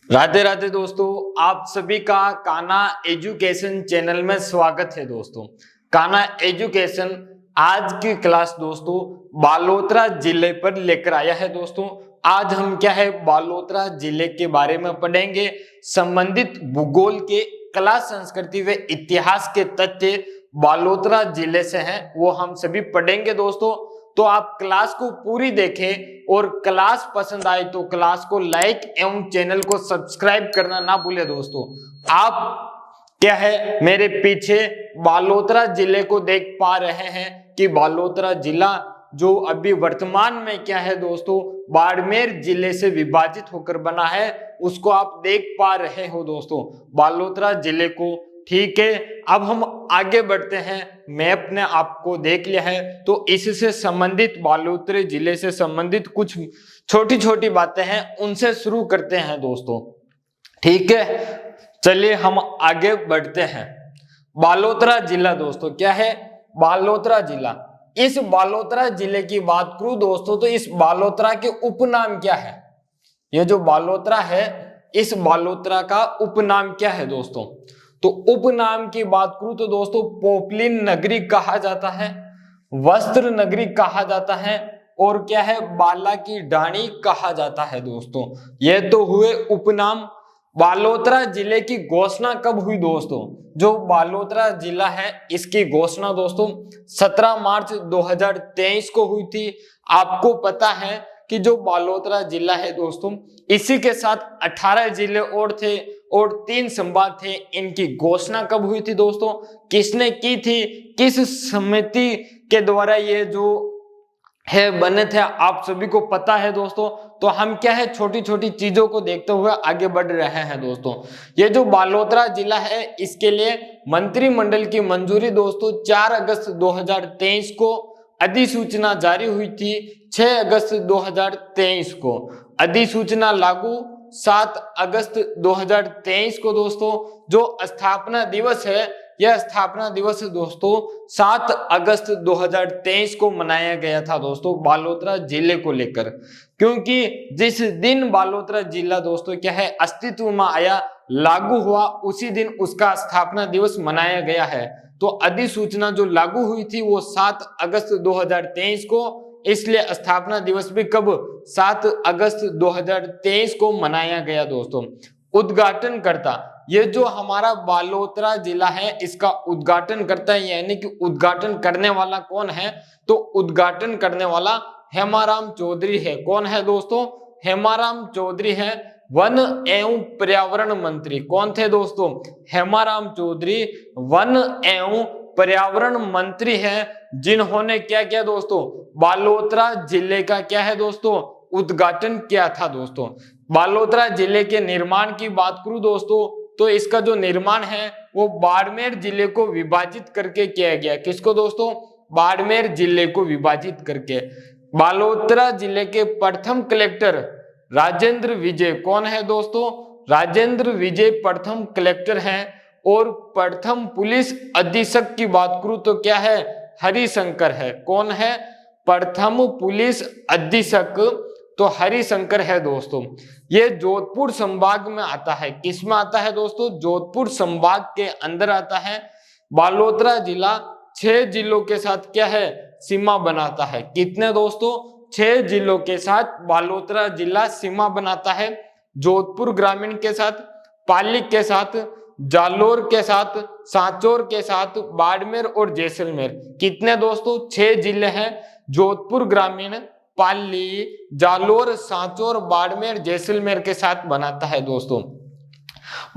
राधे राधे दोस्तों, आप सभी का कान्हा एजुकेशन चैनल में स्वागत है। दोस्तों, कान्हा एजुकेशन आज की क्लास दोस्तों बालोतरा जिले पर लेकर आया है। दोस्तों, आज हम क्या है बालोतरा जिले के बारे में पढ़ेंगे। संबंधित भूगोल के, कला संस्कृति व इतिहास के तथ्य बालोतरा जिले से हैं, वो हम सभी पढ़ेंगे। दोस्तों, तो आप क्लास को पूरी देखें और क्लास पसंद आए तो क्लास को लाइक एवं चैनल को सब्सक्राइब करना ना भूले। दोस्तों, आप क्या है मेरे पीछे बालोतरा जिले को देख पा रहे हैं कि बालोतरा जिला जो अभी वर्तमान में क्या है दोस्तों बाड़मेर जिले से विभाजित होकर बना है, उसको आप देख पा रहे हो दोस्तों बालोतरा जिले को। ठीक है, अब हम आगे बढ़ते हैं। मैप ने आपको देख लिया है, तो इससे संबंधित बालोतरा जिले से संबंधित कुछ छोटी छोटी बातें हैं, उनसे शुरू करते हैं दोस्तों। ठीक है, चलिए हम आगे बढ़ते हैं। बालोतरा जिला दोस्तों क्या है, बालोतरा जिला। इस बालोतरा जिले की बात करूं दोस्तों, तो इस बालोतरा के उपनाम क्या है? ये जो बालोतरा है, इस बालोतरा का उपनाम क्या है दोस्तों? तो उपनाम की बात करूं तो दोस्तों पोपलिन नगरी कहा जाता है, वस्त्र नगरी कहा जाता है, और क्या है बाला की डाणी कहा जाता है। दोस्तों, ये तो हुए उपनाम। बालोतरा जिले की घोषणा कब हुई दोस्तों? जो बालोतरा जिला है इसकी घोषणा दोस्तों 17 मार्च 2023 को हुई थी। आपको पता है कि जो बालोतरा जिला है दोस्तों, इसी के साथ 18 जिले और थे और 3 संभाग थे। इनकी घोषणा कब हुई थी दोस्तों? किसने की थी? किस समिति के द्वारा ये जो है बने थे? आप सभी को पता है दोस्तों। तो हम क्या है छोटी छोटी चीजों को देखते हुए आगे बढ़ रहे हैं दोस्तों। ये जो बालोतरा जिला है इसके लिए मंत्रिमंडल की मंजूरी दोस्तों 4 अगस्त 2023 को अधिसूचना जारी हुई थी। 6 अगस्त 2023 को अधिसूचना लागू 7 अगस्त 2023 को दोस्तों जो स्थापना दिवस है, यह स्थापना दिवस दोस्तों 7 अगस्त 2023 को मनाया गया था दोस्तों बालोतरा जिले को लेकर। क्योंकि जिस दिन बालोतरा जिला दोस्तों क्या है अस्तित्व में आया, लागू हुआ, उसी दिन उसका स्थापना दिवस मनाया गया है। तो अधिसूचना जो लागू हुई थी वो 7 अगस्त 2023 को, इसलिए स्थापना दिवस भी कब 7 अगस्त 2023 को मनाया गया दोस्तों। उद्घाटनकर्ता, ये जो हमारा बालोतरा जिला है इसका उद्घाटन करता है, यानी कि उद्घाटन करने वाला कौन है? तो उद्घाटन करने वाला हेमाराम चौधरी है। कौन है दोस्तों? हेमाराम चौधरी है, वन एवं पर्यावरण मंत्री। कौन थे दोस्तों? हेमाराम चौधरी वन एवं पर्यावरण मंत्री है, जिन्होंने क्या किया दोस्तों बालोतरा जिले का क्या है दोस्तों उद्घाटन किया था दोस्तों। बालोतरा जिले के निर्माण की बात करूं दोस्तों, तो इसका जो निर्माण है वो बाड़मेर जिले को विभाजित करके किया गया। किसको दोस्तों? बाड़मेर जिले को विभाजित करके। बालोतरा जिले के प्रथम कलेक्टर राजेंद्र विजय। कौन है दोस्तों? राजेंद्र विजय प्रथम कलेक्टर हैं। और प्रथम पुलिस अधीक्षक की बात करूं तो क्या है? हरिशंकर है। कौन है? प्रथम पुलिस अधीक्षक तो हरिशंकर है दोस्तों। ये जोधपुर संभाग में आता है। किस में आता है दोस्तों? जोधपुर संभाग के अंदर आता है। बालोतरा जिला 6 जिलों के साथ क्या है सीमा बनाता है। कितने दोस्तों? 6 जिलों के साथ बालोतरा जिला सीमा बनाता है। जोधपुर ग्रामीण के साथ, पाली के साथ, जालोर के साथ, सांचौर के साथ, बाड़मेर और जैसलमेर। कितने दोस्तों? 6 जिले हैं। जोधपुर ग्रामीण, पाली, जालोर, सांचौर, बाड़मेर, जैसलमेर के साथ बनाता है दोस्तों।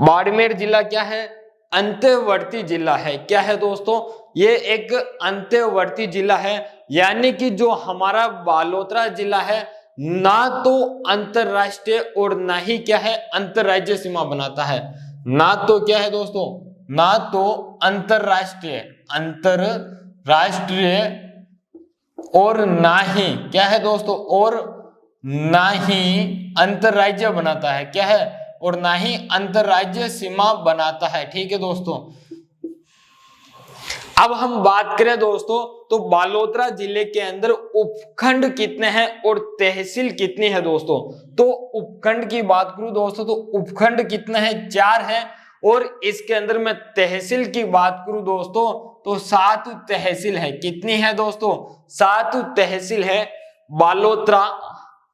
बाड़मेर जिला क्या है? अंतर्वर्ती जिला है। क्या है दोस्तों? ये एक अंतर्वर्ती जिला है, यानी कि जो हमारा बालोतरा जिला है ना तो अंतरराष्ट्रीय और ना ही क्या है अंतरराज्य सीमा बनाता है। ना तो क्या है दोस्तों? ना तो अंतरराष्ट्रीय और ना ही क्या है दोस्तों? और ना ही अंतरराज्य बनाता है। क्या है? और ना ही अंतरराज्य सीमा बनाता है। ठीक है दोस्तों। अब हम बात करें दोस्तों तो बालोतरा जिले के अंदर उपखंड कितने हैं और तहसील कितनी है दोस्तों। तो उपखंड की बात करूं दोस्तों तो उपखंड कितने हैं, 4 है। और इसके अंदर मैं तहसील की बात करूं दोस्तों तो 7 तहसील है। कितनी है दोस्तों, 7 तहसील है। बालोतरा,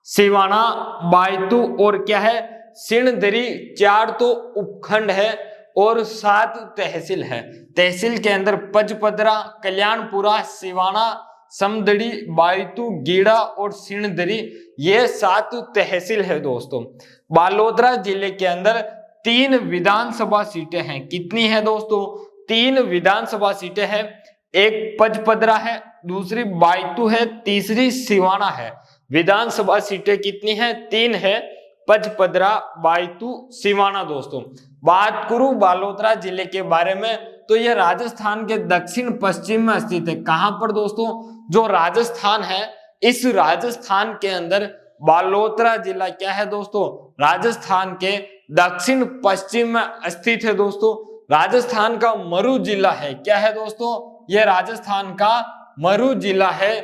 सिवाना, बायतू और क्या है सिणधरी, 4 तो उपखंड है और 7 तहसील है। तहसील के अंदर पचपदरा, कल्याणपुरा, सिवाना, समदड़ी, बायतू, गीड़ा और सिणधरी, ये 7 तहसील है दोस्तों। बालोतरा जिले के अंदर 3 विधानसभा सीटें हैं। कितनी है दोस्तों, 3 विधानसभा सीटें हैं। एक पचपदरा है, दूसरी बायतू है, तीसरी सिवाना है। विधानसभा सीटें कितनी हैं, 3 है, पचपदरा, बायतू, सिवाना दोस्तों। बात करूं बालोतरा जिले के बारे में तो यह राजस्थान के दक्षिण पश्चिम में स्थित है। कहां पर दोस्तों, जो राजस्थान है, इस राजस्थान के अंदर बालोतरा जिला क्या है दोस्तों, राजस्थान के दक्षिण पश्चिम में स्थित है दोस्तों। राजस्थान का मरू जिला है, क्या है दोस्तों, यह राजस्थान का मरू जिला है।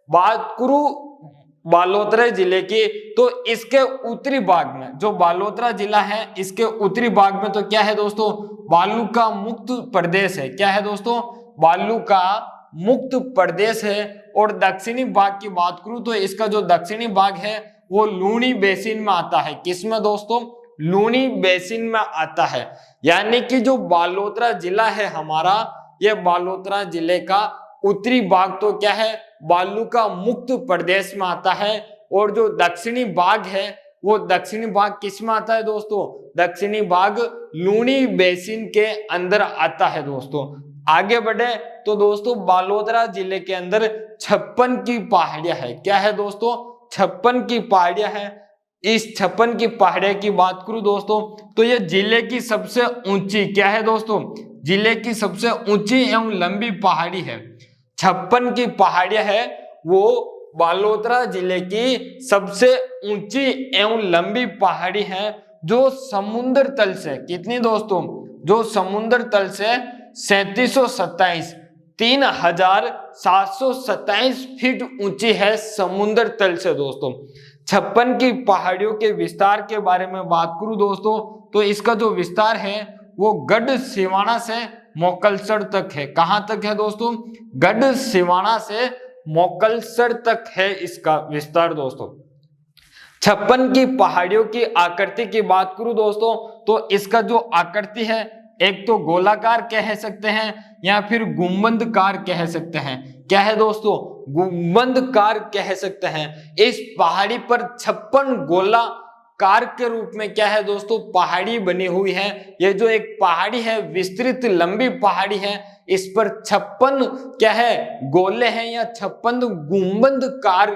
बात करूं बालोतरा जिले की तो इसके उत्तरी भाग में जो बालोतरा जिला है इसके उत्तरी भाग में तो क्या है दोस्तों, बालू का मुक्त प्रदेश है। क्या है दोस्तों, बालू का मुक्त प्रदेश है। और दक्षिणी भाग की बात करूं तो इसका जो दक्षिणी भाग है वो लूनी बेसिन में आता है। किसमें दोस्तों, लूनी बेसिन में आता है। यानी कि जो बालोतरा जिला है हमारा, यह बालोतरा जिले का उत्तरी भाग तो क्या है, बालू का मुक्त प्रदेश में आता है। और जो दक्षिणी भाग है वो दक्षिणी भाग किस में आता है दोस्तों, दक्षिणी भाग लूनी बेसिन के अंदर आता है दोस्तों। आगे बढ़े तो दोस्तों बालोतरा जिले के अंदर 56 की पहाड़ियां है। क्या है दोस्तों, 56 की पहाड़ियां है। इस 56 की पहाड़ियां की बात करूं दोस्तों तो यह जिले की सबसे ऊंची, क्या है दोस्तों, जिले की सबसे ऊंची एवं लंबी पहाड़ी है। 56 की पहाड़ियां है वो बालोतरा जिले की सबसे ऊंची एवं लंबी पहाड़ी है जो समुद्र तल से कितनी दोस्तों, जो समुद्र तल से 3727 फीट ऊंची है समुद्र तल से दोस्तों। 56 की पहाड़ियों के विस्तार के बारे में बात करूं दोस्तों तो इसका जो विस्तार है वो गढ़ सिवाना से मोकलसर तक है। कहां तक है दोस्तों, गढ़ सिवाना से मोकलसर तक है इसका विस्तार दोस्तों। 56 की पहाड़ियों की आकृति की बात करूं दोस्तों तो इसका जो आकृति है एक तो गोलाकार कह सकते हैं या फिर गुंबदकार कह सकते हैं। क्या है दोस्तों, गुंबदकार कह सकते हैं। इस पहाड़ी पर 56 गोलाकार के रूप में क्या है दोस्तों, पहाड़ी बनी हुई है। ये जो एक पहाड़ी है विस्तृत लंबी पहाड़ी है, इस पर 56 क्या है गोले हैं या 56 गुंबदकार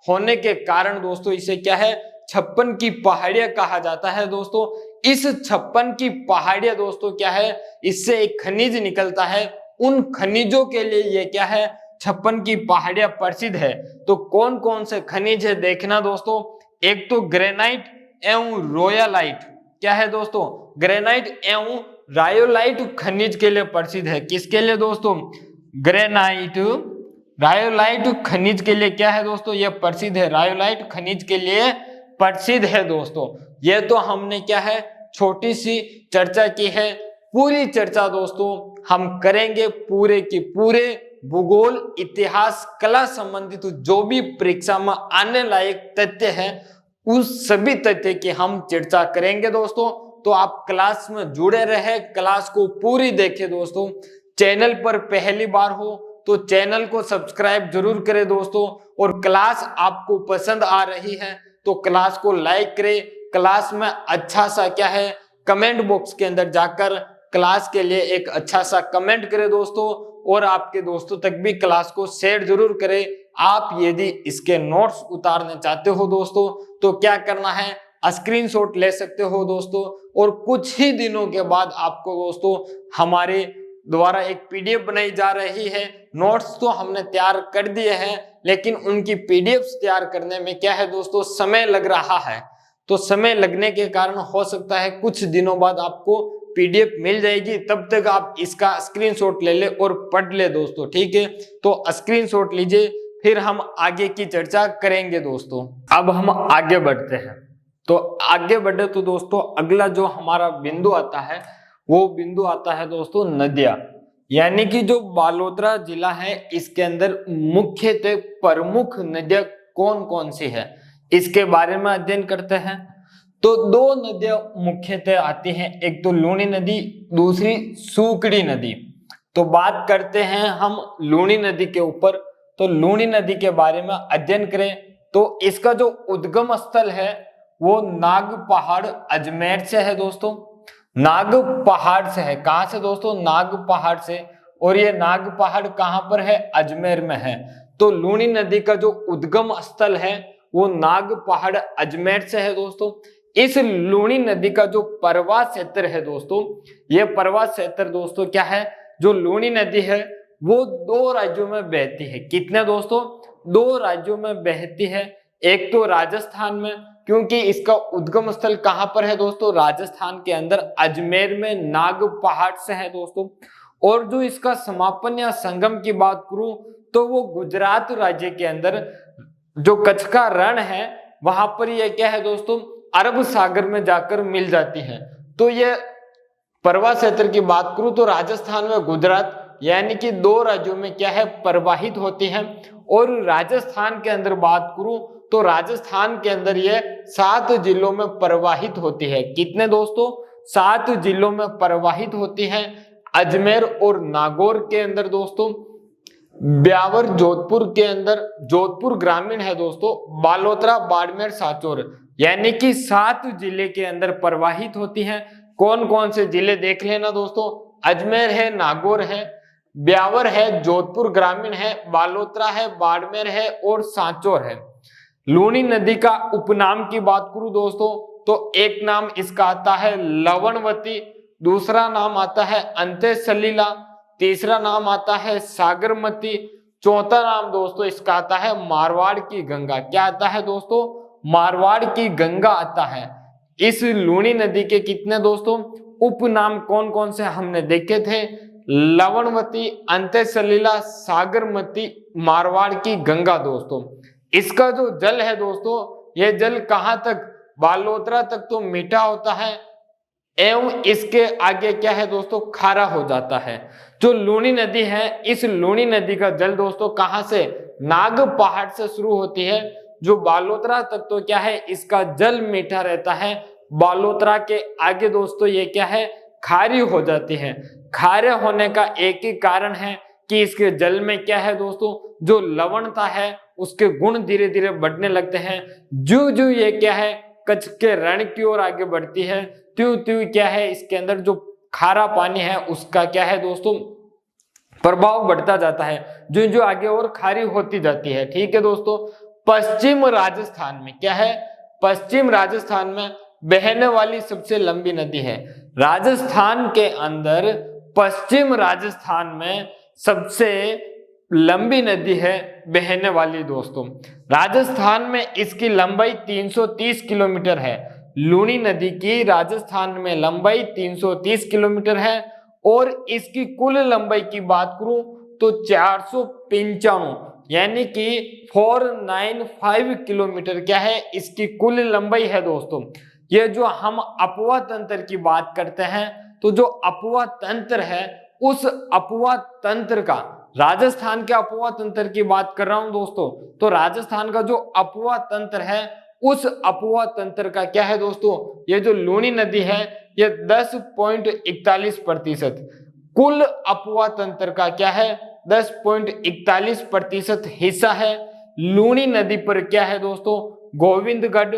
होने के कारण दोस्तों इसे क्या है 56 की पहाड़ियां कहा जाता है दोस्तों। इस 56 की पहाड़ियां दोस्तों क्या है, इससे एक खनिज निकलता है। उन खनिजों के लिए ये क्या है 56 की पहाड़ियां प्रसिद्ध है। तो कौन कौन से खनिज है देखना दोस्तों, एक तो ग्रेनाइट एवं रोयालाइट। क्या है दोस्तों, ग्रेनाइट एवं रायोलाइट खनिज के लिए प्रसिद्ध है। किसके लिए दोस्तों, ग्रेनाइट रायोलाइट खनिज के लिए क्या है दोस्तों, यह प्रसिद्ध है। रायोलाइट खनिज के लिए प्रसिद्ध है दोस्तों। यह तो हमने क्या है छोटी सी चर्चा की है। पूरी चर्चा दोस्तों हम करेंगे पूरे की पूरे भूगोल, इतिहास, कला संबंधित जो भी परीक्षा में आने लायक तथ्य हैं उस सभी तथ्य की हम चर्चा करेंगे दोस्तों। तो आप क्लास में जुड़े रहे, क्लास को पूरी देखें दोस्तों। चैनल पर पहली बार हो तो चैनल को सब्सक्राइब जरूर करें दोस्तों। और क्लास आपको पसंद आ रही है तो क्लास को लाइक करें। क्लास में अच्छा सा क्या है कमेंट बॉक्स के अंदर जाकर क्लास के लिए एक अच्छा सा कमेंट करें दोस्तों। और आपके दोस्तों तक भी क्लास को शेयर जरूर करें। आप यदि इसके नोट्स उतारना चाहते हो दोस्तों तो क्या करना है, स्क्रीनशॉट ले सकते हो दोस्तों। और कुछ ही दिनों के बाद आपको दोस्तों हमारे द्वारा एक पीडीएफ बनाई जा रही है। नोट्स तो हमने तैयार कर दिए हैं लेकिन उनकी पीडीएफ तैयार करने में क्या है दोस्तों समय लग रहा है। तो समय लगने के कारण हो सकता है कुछ दिनों बाद आपको पीडीएफ मिल जाएगी, तब तक आप इसका स्क्रीनशॉट ले ले और पढ़ ले दोस्तों, ठीक है। तो स्क्रीनशॉट लीजिए, फिर हम आगे की चर्चा करेंगे दोस्तों। अब हम आगे बढ़ते हैं। तो आगे बढ़े तो दोस्तों अगला जो हमारा बिंदु आता है वो बिंदु आता है दोस्तों नदियां, यानी कि जो बालोतरा जिला है इसके अंदर मुख्यतः प्रमुख नदियां कौन कौन सी है इसके बारे में अध्ययन करते हैं। तो दो नदियां मुख्यतः आती हैं, एक तो लूनी नदी, दूसरी सूकड़ी नदी। तो बात करते हैं हम लूनी नदी के ऊपर। तो लूनी नदी के बारे में अध्ययन करें तो इसका जो उद्गम स्थल है वो नाग पहाड़ अजमेर से है दोस्तों, नाग पहाड़ से है। कहां से दोस्तों? नाग पहाड़ से। और ये नाग पहाड़ कहां पर है? अजमेर में है। तो लूनी नदी का जो उद्गम स्थल है वो नाग पहाड़ अजमेर से है दोस्तों। इस लूनी नदी का जो प्रवाह क्षेत्र है दोस्तों, ये प्रवाह क्षेत्र दोस्तों क्या है? जो लूनी नदी है वो दो राज्यों में बहती है। कितने दोस्तों? दो राज्यों में बहती है। एक तो राजस्थान में, क्योंकि इसका उद्गम स्थल कहां पर है दोस्तों? राजस्थान के अंदर अजमेर में नाग पहाड़ से है दोस्तों। और जो इसका समापन या संगम की बात करूं तो वो गुजरात राज्य के अंदर जो कच्छ का रण है वहां पर ये क्या है दोस्तों? अरब सागर में जाकर मिल जाती है। तो ये प्रवाह क्षेत्र की बात करूं तो राजस्थान में गुजरात यानी कि दो राज्यों में क्या है? प्रवाहित होती है। और राजस्थान के अंदर बात करूं तो राजस्थान के अंदर ये 7 जिलों में प्रवाहित होती है। कितने दोस्तों? 7 जिलों में प्रवाहित होती है। अजमेर और नागौर के अंदर दोस्तों, ब्यावर जोधपुर के अंदर, जोधपुर ग्रामीण है दोस्तों, बालोतरा, बाड़मेर, सांचौर, यानी कि 7 जिले के अंदर प्रवाहित होती हैं। कौन कौन से जिले देख लेना दोस्तों? अजमेर है, नागौर है, ब्यावर है, जोधपुर ग्रामीण है, बालोतरा है, बाड़मेर है और सांचौर है। लूनी नदी का उपनाम की बात करूं दोस्तों तो एक नाम इसका आता है लवणवती, दूसरा नाम आता है अंत्य सलीला, तीसरा नाम आता है सागरमती, चौथा नाम दोस्तों इसका आता है मारवाड़ की गंगा। क्या आता है दोस्तों? मारवाड़ की गंगा आता है। इस लूनी नदी के कितने दोस्तों उपनाम कौन कौन से हमने देखे थे? लवणवती, अंत्य सलीला, सागरमती, मारवाड़ की गंगा दोस्तों। इसका जो जल है दोस्तों, यह जल कहां तक? बालोतरा तक तो मीठा होता है एवं इसके आगे क्या है दोस्तों? खारा हो जाता है। जो लूनी नदी है, इस लूनी नदी का जल दोस्तों कहां से? नाग पहाड़ से शुरू होती है। जो बालोतरा तक तो क्या है? इसका जल मीठा रहता है। बालोतरा के आगे दोस्तों ये क्या है? खारी हो जाती है। खारे होने का एक ही कारण है कि इसके जल में क्या है दोस्तों? जो लवणता है उसके गुण धीरे धीरे बढ़ने लगते हैं। जो जो ये क्या है? कच्छ के रण की ओर आगे बढ़ती है, त्यों त्यों क्या है? इसके अंदर जो खारा पानी है उसका क्या है दोस्तों? प्रभाव बढ़ता जाता है, जो जो आगे और खारी होती जाती है। ठीक है दोस्तों। पश्चिम राजस्थान में क्या है? पश्चिम राजस्थान में बहने वाली सबसे लंबी नदी है। राजस्थान के अंदर पश्चिम राजस्थान में सबसे लंबी नदी है बहने वाली दोस्तों। राजस्थान में इसकी लंबाई 330 किलोमीटर है। लूनी नदी की राजस्थान में लंबाई 330 किलोमीटर है। और इसकी कुल लंबाई की बात करूं तो 495 यानी कि 495 किलोमीटर क्या है? इसकी कुल लंबाई है दोस्तों। ये जो हम अपवा तंत्र की बात करते हैं तो जो अपवा तंत्र है उस अपवा तंत्र का, राजस्थान के अपवा तंत्र की बात कर रहा हूं दोस्तों, तो राजस्थान का जो अपवा तंत्र है उस अपवा तंत्र का क्या है दोस्तों? ये जो लूनी नदी है ये 10.41%, कुल अपवा तंत्र का क्या है? 10.41% हिस्सा है। लूनी नदी पर क्या है दोस्तों? गोविंदगढ़,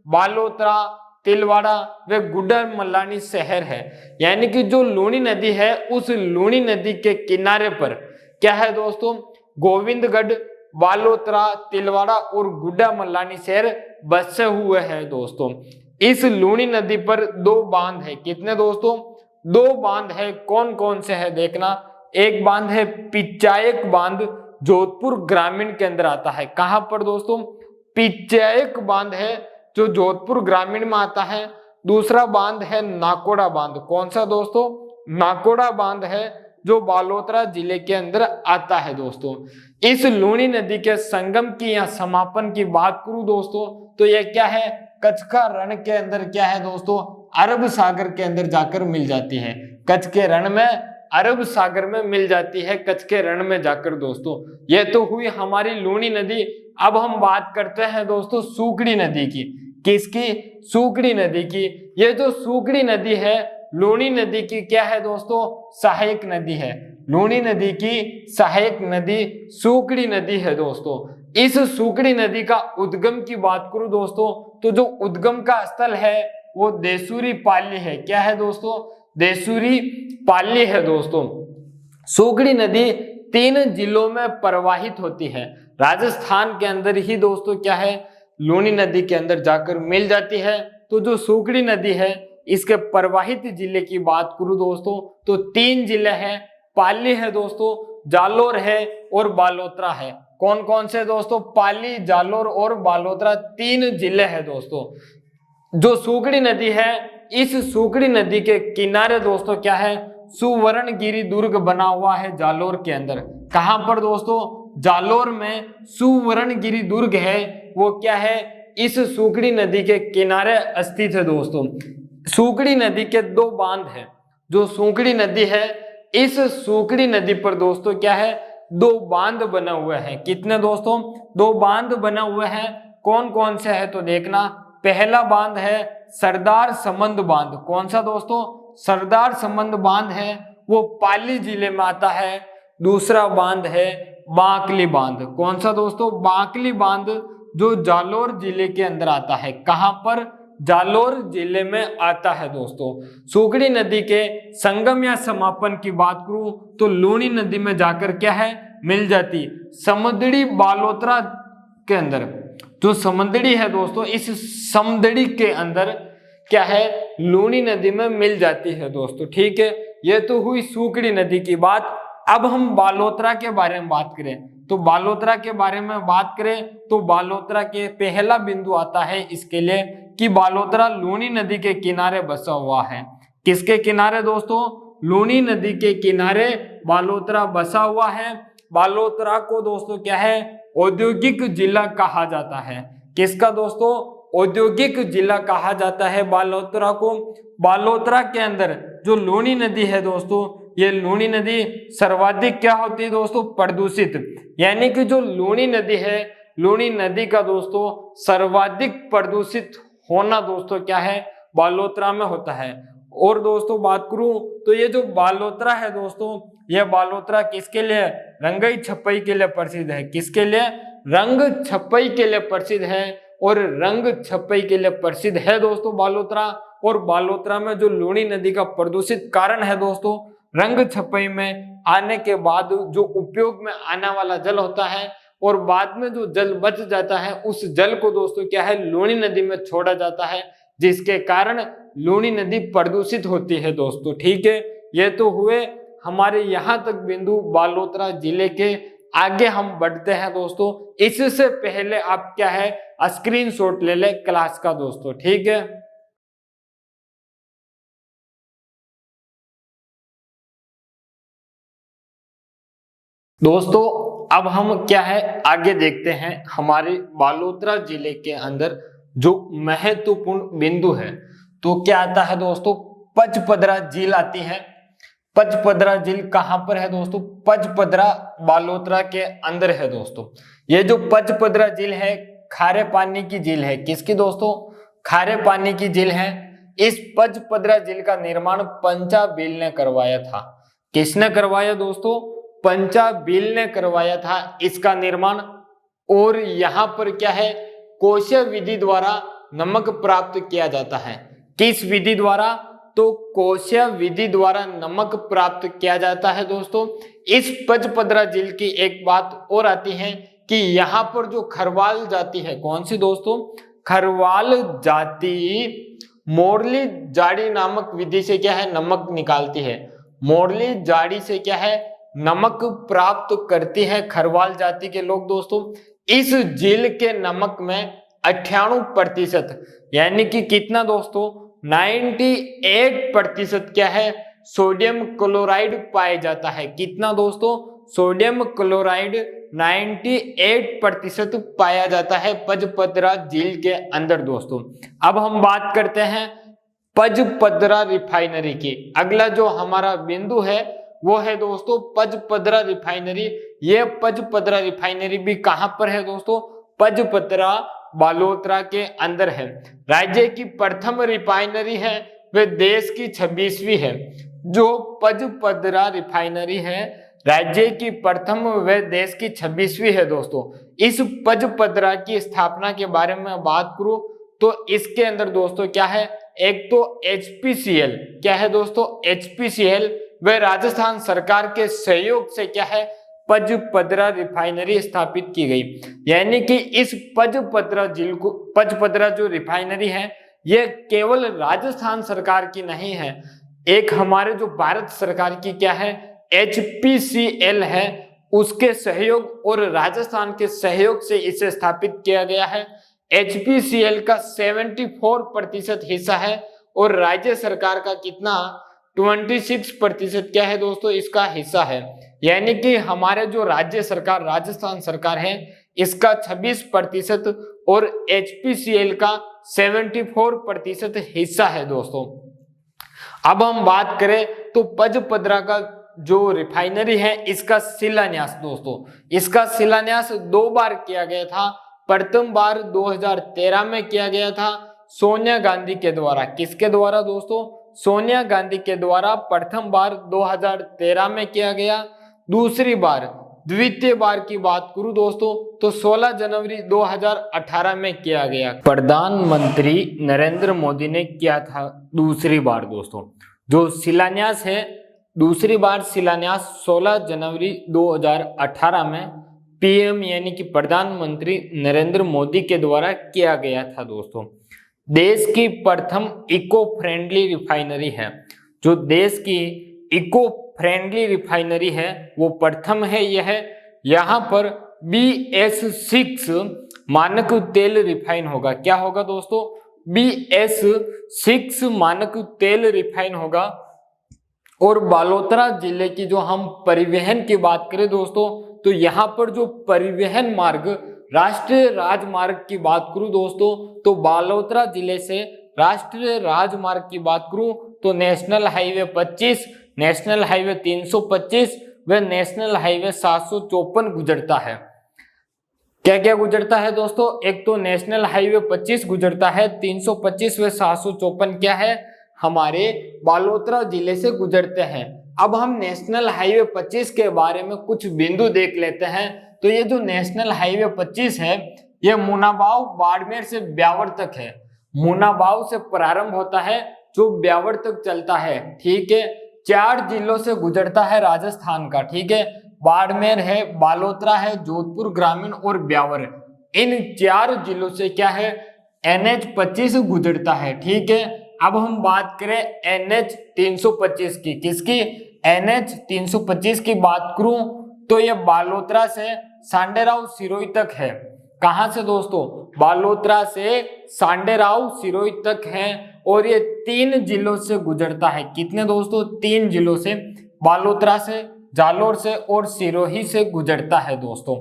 बालोतरा, तिलवाड़ा व गुड्डा-मल्लानी शहर है। यानी कि जो लूनी नदी है उस लूनी नदी के किनारे पर क्या है दोस्तों? गोविंदगढ़, बालोतरा, तिलवाड़ा और गुड्डा-मल्लानी शहर बसे हुए हैं दोस्तों। इस लूनी नदी पर 2 बांध है। कितने दोस्तों? 2 बांध है। कौन कौन से है देखना। एक बांध है पिचायक बांध, जोधपुर ग्रामीण के अंदर आता है। कहां पर दोस्तों? पिचायक बांध है जो जोधपुर ग्रामीण में आता है। दूसरा बांध है नाकोड़ा बांध। कौन सा दोस्तों? नाकोड़ा बांध है जो बालोतरा जिले के अंदर आता है दोस्तों। इस लूनी नदी के संगम की या समापन की बात करूं दोस्तों तो यह क्या है, कच्छ का रण के अंदर क्या है दोस्तों, अरब सागर के अंदर जाकर मिल जाती है। कच्छ के रण में, अरब सागर में मिल जाती है, कच्छ के रण में जाकर दोस्तों। यह तो हुई हमारी लूनी नदी। अब हम बात करते हैं दोस्तों सूकड़ी नदी की। किसकी? सूकड़ी नदी की। ये जो सूकड़ी नदी है लूनी नदी की क्या है दोस्तों, सहायक नदी है। लूनी नदी की सहायक नदी सूकड़ी नदी है दोस्तों। इस सूकड़ी नदी का उद्गम की बात करूं दोस्तों तो जो उद्गम का स्थल है वो देसूरी पाली है। क्या है दोस्तों? देसूरी पाली है दोस्तों। सूकड़ी नदी 3 जिलों में प्रवाहित होती है। राजस्थान के अंदर ही दोस्तों क्या है, लूनी नदी के अंदर जाकर मिल जाती है। तो जो सूकड़ी नदी है इसके प्रवाहित जिले की बात करूं दोस्तों तो 3 जिले हैं, पाली है दोस्तों, जालोर है और बालोतरा है। कौन कौन से दोस्तों? पाली, जालोर और बालोतरा 3 जिले हैं दोस्तों। जो सूकड़ी नदी है, इस सूकड़ी नदी के किनारे दोस्तों क्या है, सुवर्णगिरी दुर्ग बना हुआ है जालोर के अंदर। कहां पर दोस्तों? जालोर में सुवर्णगिरी दुर्ग है, वो क्या है, इस सूकड़ी नदी के किनारे स्थित है दोस्तों। सूकड़ी नदी के 2 बांध है। जो सूकड़ी नदी है, इस सूकड़ी नदी पर दोस्तों क्या है, 2 बांध बना हुए हैं। कितने दोस्तों? 2 बांध बना हुए हैं। कौन कौन से है तो देखना। पहला बांध है सरदार समंद बांध। कौन सा दोस्तों? सरदार समंद बांध है, वो पाली जिले में आता है। दूसरा बांध है बांकली बांध। कौन सा दोस्तों? बांकली बांध, जो जालोर जिले के अंदर आता है। कहां पर? जालोर जिले में आता है दोस्तों। सूकड़ी नदी के संगम या समापन की बात करूं तो लूनी नदी में जाकर क्या है, मिल जाती। समदड़ी बालोतरा के अंदर जो समदड़ी है दोस्तों, इस समदड़ी के अंदर क्या है, लूनी नदी में मिल जाती है दोस्तों। ठीक है, ये तो हुई सूकड़ी नदी की बात। अब हम बालोतरा के बारे में बात करें तो बालोतरा के बारे में बात करें तो बालोतरा के पहला बिंदु आता है इसके लिए कि बालोतरा लूनी नदी के किनारे बसा हुआ है। किसके किनारे दोस्तों? लूनी नदी के किनारे बालोतरा बसा हुआ है। बालोतरा को दोस्तों क्या है, औद्योगिक जिला कहा जाता है। किसका दोस्तों? औद्योगिक जिला कहा जाता है बालोतरा को। बालोतरा के अंदर जो लूनी नदी है दोस्तों, ये लूनी नदी सर्वाधिक क्या होती है दोस्तों, प्रदूषित। यानी कि जो लूनी नदी है, लूनी नदी का दोस्तों सर्वाधिक प्रदूषित होना दोस्तों क्या है, बालोतरा में होता है। और दोस्तों बात करूं तो ये जो बालोतरा है दोस्तों, यह बालोतरा किसके लिए? रंगई छपई के लिए प्रसिद्ध है। किसके लिए? रंग छपई के लिए प्रसिद्ध है। और रंग छपई के लिए प्रसिद्ध है दोस्तों बालोतरा। और बालोतरा में जो लूनी नदी का प्रदूषित कारण है दोस्तों, रंग छपई में आने के बाद जो उपयोग में आने वाला जल होता है और बाद में जो जल बच जाता है, उस जल को दोस्तों क्या है, लूनी नदी में छोड़ा जाता है, जिसके कारण लूनी नदी प्रदूषित होती है दोस्तों। ठीक है, ये तो हुए हमारे यहाँ तक बिंदु बालोतरा जिले के। आगे हम बढ़ते हैं दोस्तों। इससे पहले आप क्या है, स्क्रीनशॉट ले ले क्लास का दोस्तों। ठीक है, दोस्तों अब हम क्या है, आगे देखते हैं। हमारे बालोतरा जिले के अंदर जो महत्वपूर्ण बिंदु है तो क्या आता है दोस्तों, पचपदरा झील आती है। पचपदरा झील कहां पर है दोस्तों? पचपदरा बालोतरा के अंदर है दोस्तों। ये जो पचपदरा झील है, खारे पानी की झील है। किसकी दोस्तों? खारे पानी की झील है। इस पचपदरा झील का निर्माण पंचाबील ने करवाया था। किसने करवाया दोस्तों? पंचाबील ने करवाया था इसका निर्माण। और यहाँ पर क्या है, कोशीय विधि द्वारा नमक प्राप्त किया जाता है। किस विधि द्वारा? तो कोशीय विधि द्वारा नमक प्राप्त किया जाता है दोस्तों। इस पचपदरा झील की एक बात और आती है कि यहाँ पर जो खरवाल जाति है, कौन सी दोस्तों? खरवाल जाति मोरली जाड़ी नामक विधि से क्या है, नमक निकालती है। मोरली जाड़ी से क्या है, नमक प्राप्त करती है खरवाल जाति के लोग दोस्तों। इस झील के नमक में 98% यानी कि कितना दोस्तों, 98% क्या है, सोडियम क्लोराइड पाया जाता है। कितना दोस्तों, सोडियम क्लोराइड 98% पाया जाता है पचपदरा झील के अंदर दोस्तों। अब हम बात करते हैं पचपदरा रिफाइनरी की। अगला जो हमारा बिंदु है वो है दोस्तों पचपदरा रिफाइनरी। ये पचपदरा रिफाइनरी भी कहां पर है दोस्तों, पचपदरा बालोतरा के अंदर है। राज्य की प्रथम रिफाइनरी है, वे देश की 26वीं है। जो पचपदरा रिफाइनरी है राज्य की प्रथम व देश की 26वीं है दोस्तों। इस पचपदरा की स्थापना के बारे में बात करूं तो इसके अंदर दोस्तों क्या है, एक तो HPCL क्या है दोस्तों, HPCL व राजस्थान सरकार के सहयोग से क्या है, पचपदरा रिफाइनरी स्थापित की गई। यानी कि इस पचपदरा झील को, पचपदरा जो रिफाइनरी है ये केवल राजस्थान सरकार की नहीं है, एक हमारे जो भारत सरकार की क्या है, HPCL है, उसके सहयोग और राजस्थान के सहयोग से इसे स्थापित किया गया है। HPCL का 74% हिस्सा है और राज्य सरकार का कितना, 26% क्या है दोस्तों, इसका हिस्सा है। यानी कि हमारे जो राज्य सरकार राजस्थान सरकार है इसका 26% और HPCL का 74% हिस्सा है दोस्तों। अब हम बात करें तो पचपदरा का जो रिफाइनरी है इसका शिलान्यास दोस्तों, इसका शिलान्यास 2 बार किया गया था। प्रथम बार 2013 में किया गया था सोनिया गांधी के द्वारा। किसके द्वारा दोस्तों, सोनिया गांधी के द्वारा प्रथम बार 2013 में किया गया। दूसरी बार, द्वितीय बार की बात करूं दोस्तों तो 16 जनवरी 2018 में किया गया। प्रधानमंत्री नरेंद्र मोदी ने किया था दूसरी बार दोस्तों। जो शिलान्यास है, दूसरी बार शिलान्यास 16 जनवरी 2018 में PM यानी कि प्रधानमंत्री नरेंद्र मोदी के द्वारा किया गया था दोस्तों। देश की प्रथम इको फ्रेंडली रिफाइनरी है, जो देश की इको फ्रेंडली रिफाइनरी है वो प्रथम है। यह यहाँ पर BS6 मानक तेल रिफाइन होगा। क्या होगा दोस्तों, BS6 मानक तेल रिफाइन होगा। और बालोतरा जिले की जो हम परिवहन की बात करें दोस्तों तो यहाँ पर जो परिवहन मार्ग, राष्ट्रीय राजमार्ग की बात करूं दोस्तों तो बालोतरा जिले से राष्ट्रीय राजमार्ग की बात करूं तो नेशनल हाईवे 25, नेशनल हाईवे 325 व नेशनल हाईवे 754 गुजरता है। क्या क्या गुजरता है दोस्तों, एक तो नेशनल हाईवे 25 गुजरता है, 325 व 754 क्या है, हमारे बालोतरा जिले से गुजरते हैं। अब हम नेशनल हाईवे 25 के बारे में कुछ बिंदु देख लेते हैं। तो ये जो नेशनल हाईवे 25 है ये मुनाबाव बाड़मेर से ब्यावर तक है। मुनाबाव से प्रारंभ होता है जो ब्यावर तक चलता है, ठीक है। 4 जिलों से गुजरता है राजस्थान का, ठीक है। बाड़मेर है, बालोतरा है, जोधपुर ग्रामीण और ब्यावर। इन 4 जिलों से क्या है, NH 25 गुजरता है, ठीक है। अब हम बात करें NH 325 की, किसकी, NH 325 की बात करूं तो ये बालोतरा से सांडेराव सिरोही तक है। कहां से दोस्तों, बालोतरा से सांडेराव सिरोही तक है और ये 3 जिलों से गुजरता है। कितने दोस्तों, 3 जिलों से, बालोतरा से, जालोर से और सिरोही से गुजरता है दोस्तों।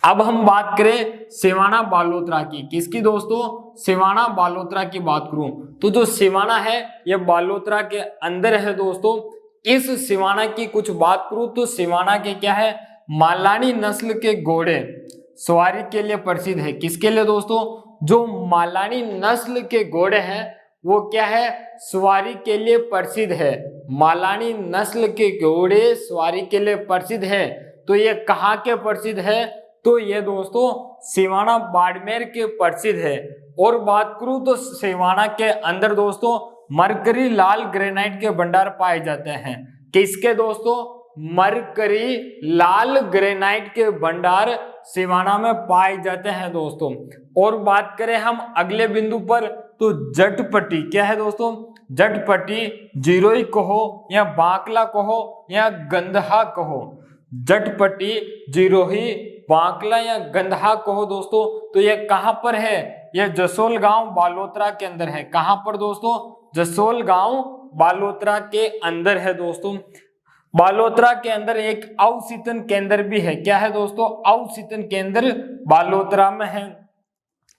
अब हम बात करें सिवाना बालोतरा की, किसकी दोस्तों, सिवाना बालोतरा की बात करूं तो जो सिवाना है ये बालोतरा के अंदर है दोस्तों। इस सिवाना की कुछ बात करूं तो सिवाना के क्या है, मालानी नस्ल के घोड़े सवारी के लिए प्रसिद्ध है। किसके लिए दोस्तों, जो मालानी नस्ल के घोड़े हैं वो क्या है, सवारी के लिए प्रसिद्ध है। मालानी नस्ल के घोड़े सवारी के लिए प्रसिद्ध है। तो ये कहाँ के प्रसिद्ध है, तो ये दोस्तों सिवाना बाड़मेर के प्रसिद्ध है। और बात करूं तो सिवाना के अंदर दोस्तों मरकरी लाल ग्रेनाइट के भंडार पाए जाते हैं। किसके दोस्तों, मरकरी लाल ग्रेनाइट के भंडार सिवाना में पाए जाते हैं दोस्तों। और बात करें हम अगले बिंदु पर तो जटपटी, क्या है दोस्तों, जटपटी, जिरोई कहो या बांकला कहो या गंदहा कहो, जटपटी, जिरोही, बांकला या गंदहा कहो दोस्तों, तो ये कहां पर है, ये जसोल गांव बालोतरा के अंदर है। कहां पर दोस्तों? जसोल गांव बालोतरा के अंदर है दोस्तों। बालोतरा के अंदर एक अवशीतन केंद्र भी है। क्या है दोस्तों? अवशीतन केंद्र बालोतरा में है।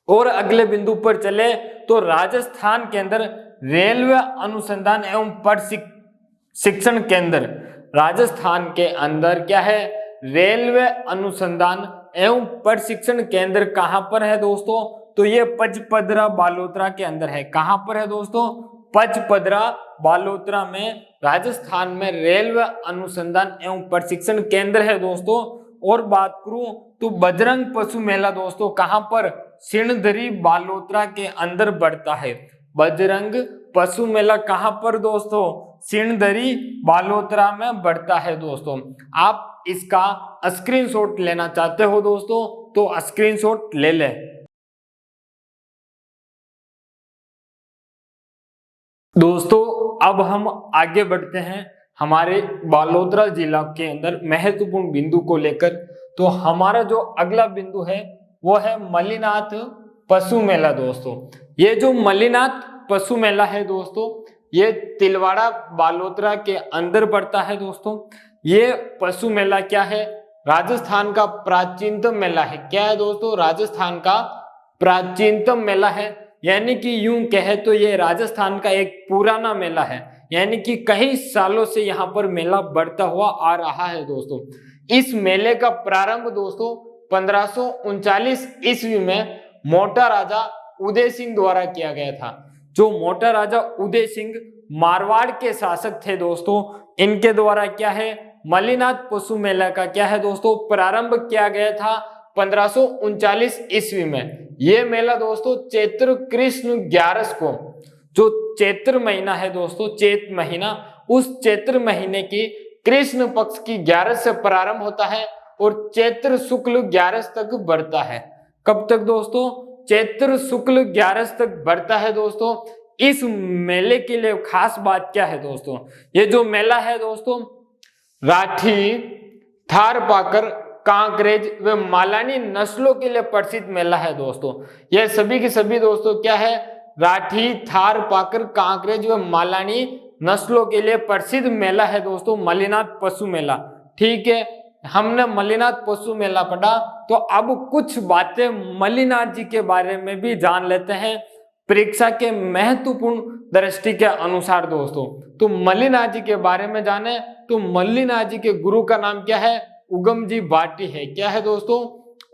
और अगले बिंदु पर चले तो राजस्थान के अंदर रेलवे अनुसंधान एवं प्रशिक्षण केंद्र, राजस्थान के अंदर क्या है? रेलवे अनुसंधान एवं प्रशिक्षण केंद्र कहां पर है दोस्तों? तो ये पचपदरा बालोतरा के अंदर है। कहां पर है दोस्तों? पचपदरा बालोतरा में राजस्थान में रेलवे अनुसंधान एवं प्रशिक्षण केंद्र है दोस्तों। और बात करूं तो बजरंग पशु मेला दोस्तों कहां पर? सिणधरी बालोतरा के अंदर बढ़ता है। बजरंग पशु मेला कहां पर दोस्तों? सिणधरी बालोतरा में बढ़ता है दोस्तों। आप इसका स्क्रीनशॉट लेना चाहते हो दोस्तों तो स्क्रीनशॉट ले ले। दोस्तों अब हम आगे बढ़ते हैं हमारे बालोतरा जिला के अंदर महत्वपूर्ण बिंदु को लेकर। तो हमारा जो अगला बिंदु है वो है मल्लीनाथ पशु मेला दोस्तों। ये जो मल्लीनाथ पशु मेला है दोस्तों, ये तिलवाड़ा बालोतरा के अंदर पड़ता है दोस्तों। ये पशु मेला क्या है? राजस्थान का प्राचीनतम मेला है। क्या है दोस्तों? राजस्थान का प्राचीनतम मेला है। यानी कि यूं कहे तो ये राजस्थान का एक पुराना मेला है, यानी कि कई सालों से यहाँ पर मेला बढ़ता हुआ आ रहा है दोस्तों। इस मेले का प्रारंभ दोस्तों 1539 ईस्वी में मोटा राजा उदय सिंह द्वारा किया गया था। जो मोटा राजा उदय सिंह मारवाड़ के शासक थे दोस्तों, इनके द्वारा क्या है? मल्लीनाथ पशु मेला का क्या है दोस्तों? प्रारंभ किया गया था 1539 ईस्वी में। यह मेला दोस्तों चैत्र कृष्ण 11 को, जो चैत्र महीना है दोस्तों, चैत महीना, उस चैत्र महीने की कृष्ण पक्ष की 11 से प्रारंभ होता है और चैत्र शुक्ल 11 तक बढ़ता है। कब तक दोस्तों? चैत्र शुक्ल 11 तक बढ़ता है दोस्तों। इस मेले के लिए खास बात क्या है दोस्तों? ये जो मेला है दोस्तों राठी, थारपाकर, कांकरेज व मालानी नस्लों के लिए प्रसिद्ध मेला है दोस्तों। यह सभी के सभी दोस्तों क्या है? राठी, थारपाकर, कांकरेज व मालानी नस्लों के लिए प्रसिद्ध मेला है दोस्तों, मल्लीनाथ पशु मेला। ठीक है, हमने मल्लीनाथ पशु मेला पढ़ा, तो अब कुछ बातें मल्लीनाथ जी के बारे में भी जान लेते हैं परीक्षा के महत्वपूर्ण दृष्टि के अनुसार दोस्तों। तो मल्लीनाथ जी के बारे में जाने तो मल्लीनाथ जी के गुरु का नाम क्या है? उगम जी बाटी है। क्या है दोस्तों?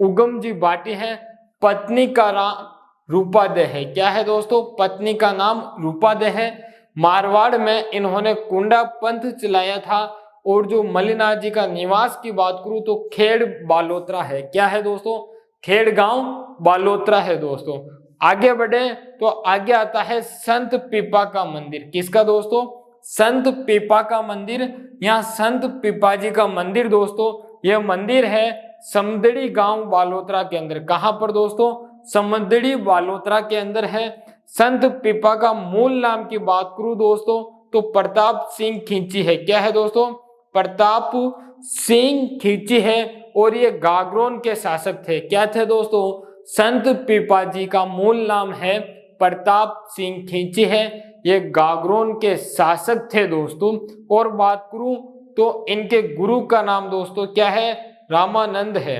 उगम जी बाटी है। पत्नी का नाम रूपादे है। क्या है दोस्तों? पत्नी का नाम रूपादे है। मारवाड़ में इन्होंने कुंडा पंथ चलाया था। और जो मल्लीनाथ जी का निवास की बात करूं तो खेड़ बालोतरा है। क्या है दोस्तों? खेड़ गांव बालोतरा है दोस्तों। आगे बढ़े तो आगे आता है संत पीपा का मंदिर। किसका दोस्तों? संत पीपा का मंदिर। यहाँ संत पीपा जी का मंदिर दोस्तों, यह मंदिर है समदड़ी गांव बालोतरा के अंदर। कहां पर दोस्तों? समदड़ी बालोतरा के अंदर है। संत पीपा का मूल नाम की बात करूं दोस्तों तो प्रताप सिंह खींची है। क्या है दोस्तों? प्रताप सिंह खींची है। और ये गागरोन के शासक थे। क्या थे दोस्तों? संत पीपा जी का मूल नाम है प्रताप सिंह खींची है। ये गागरोन के शासक थे दोस्तों। और बात करूं तो इनके गुरु का नाम दोस्तों क्या है? रामानंद है।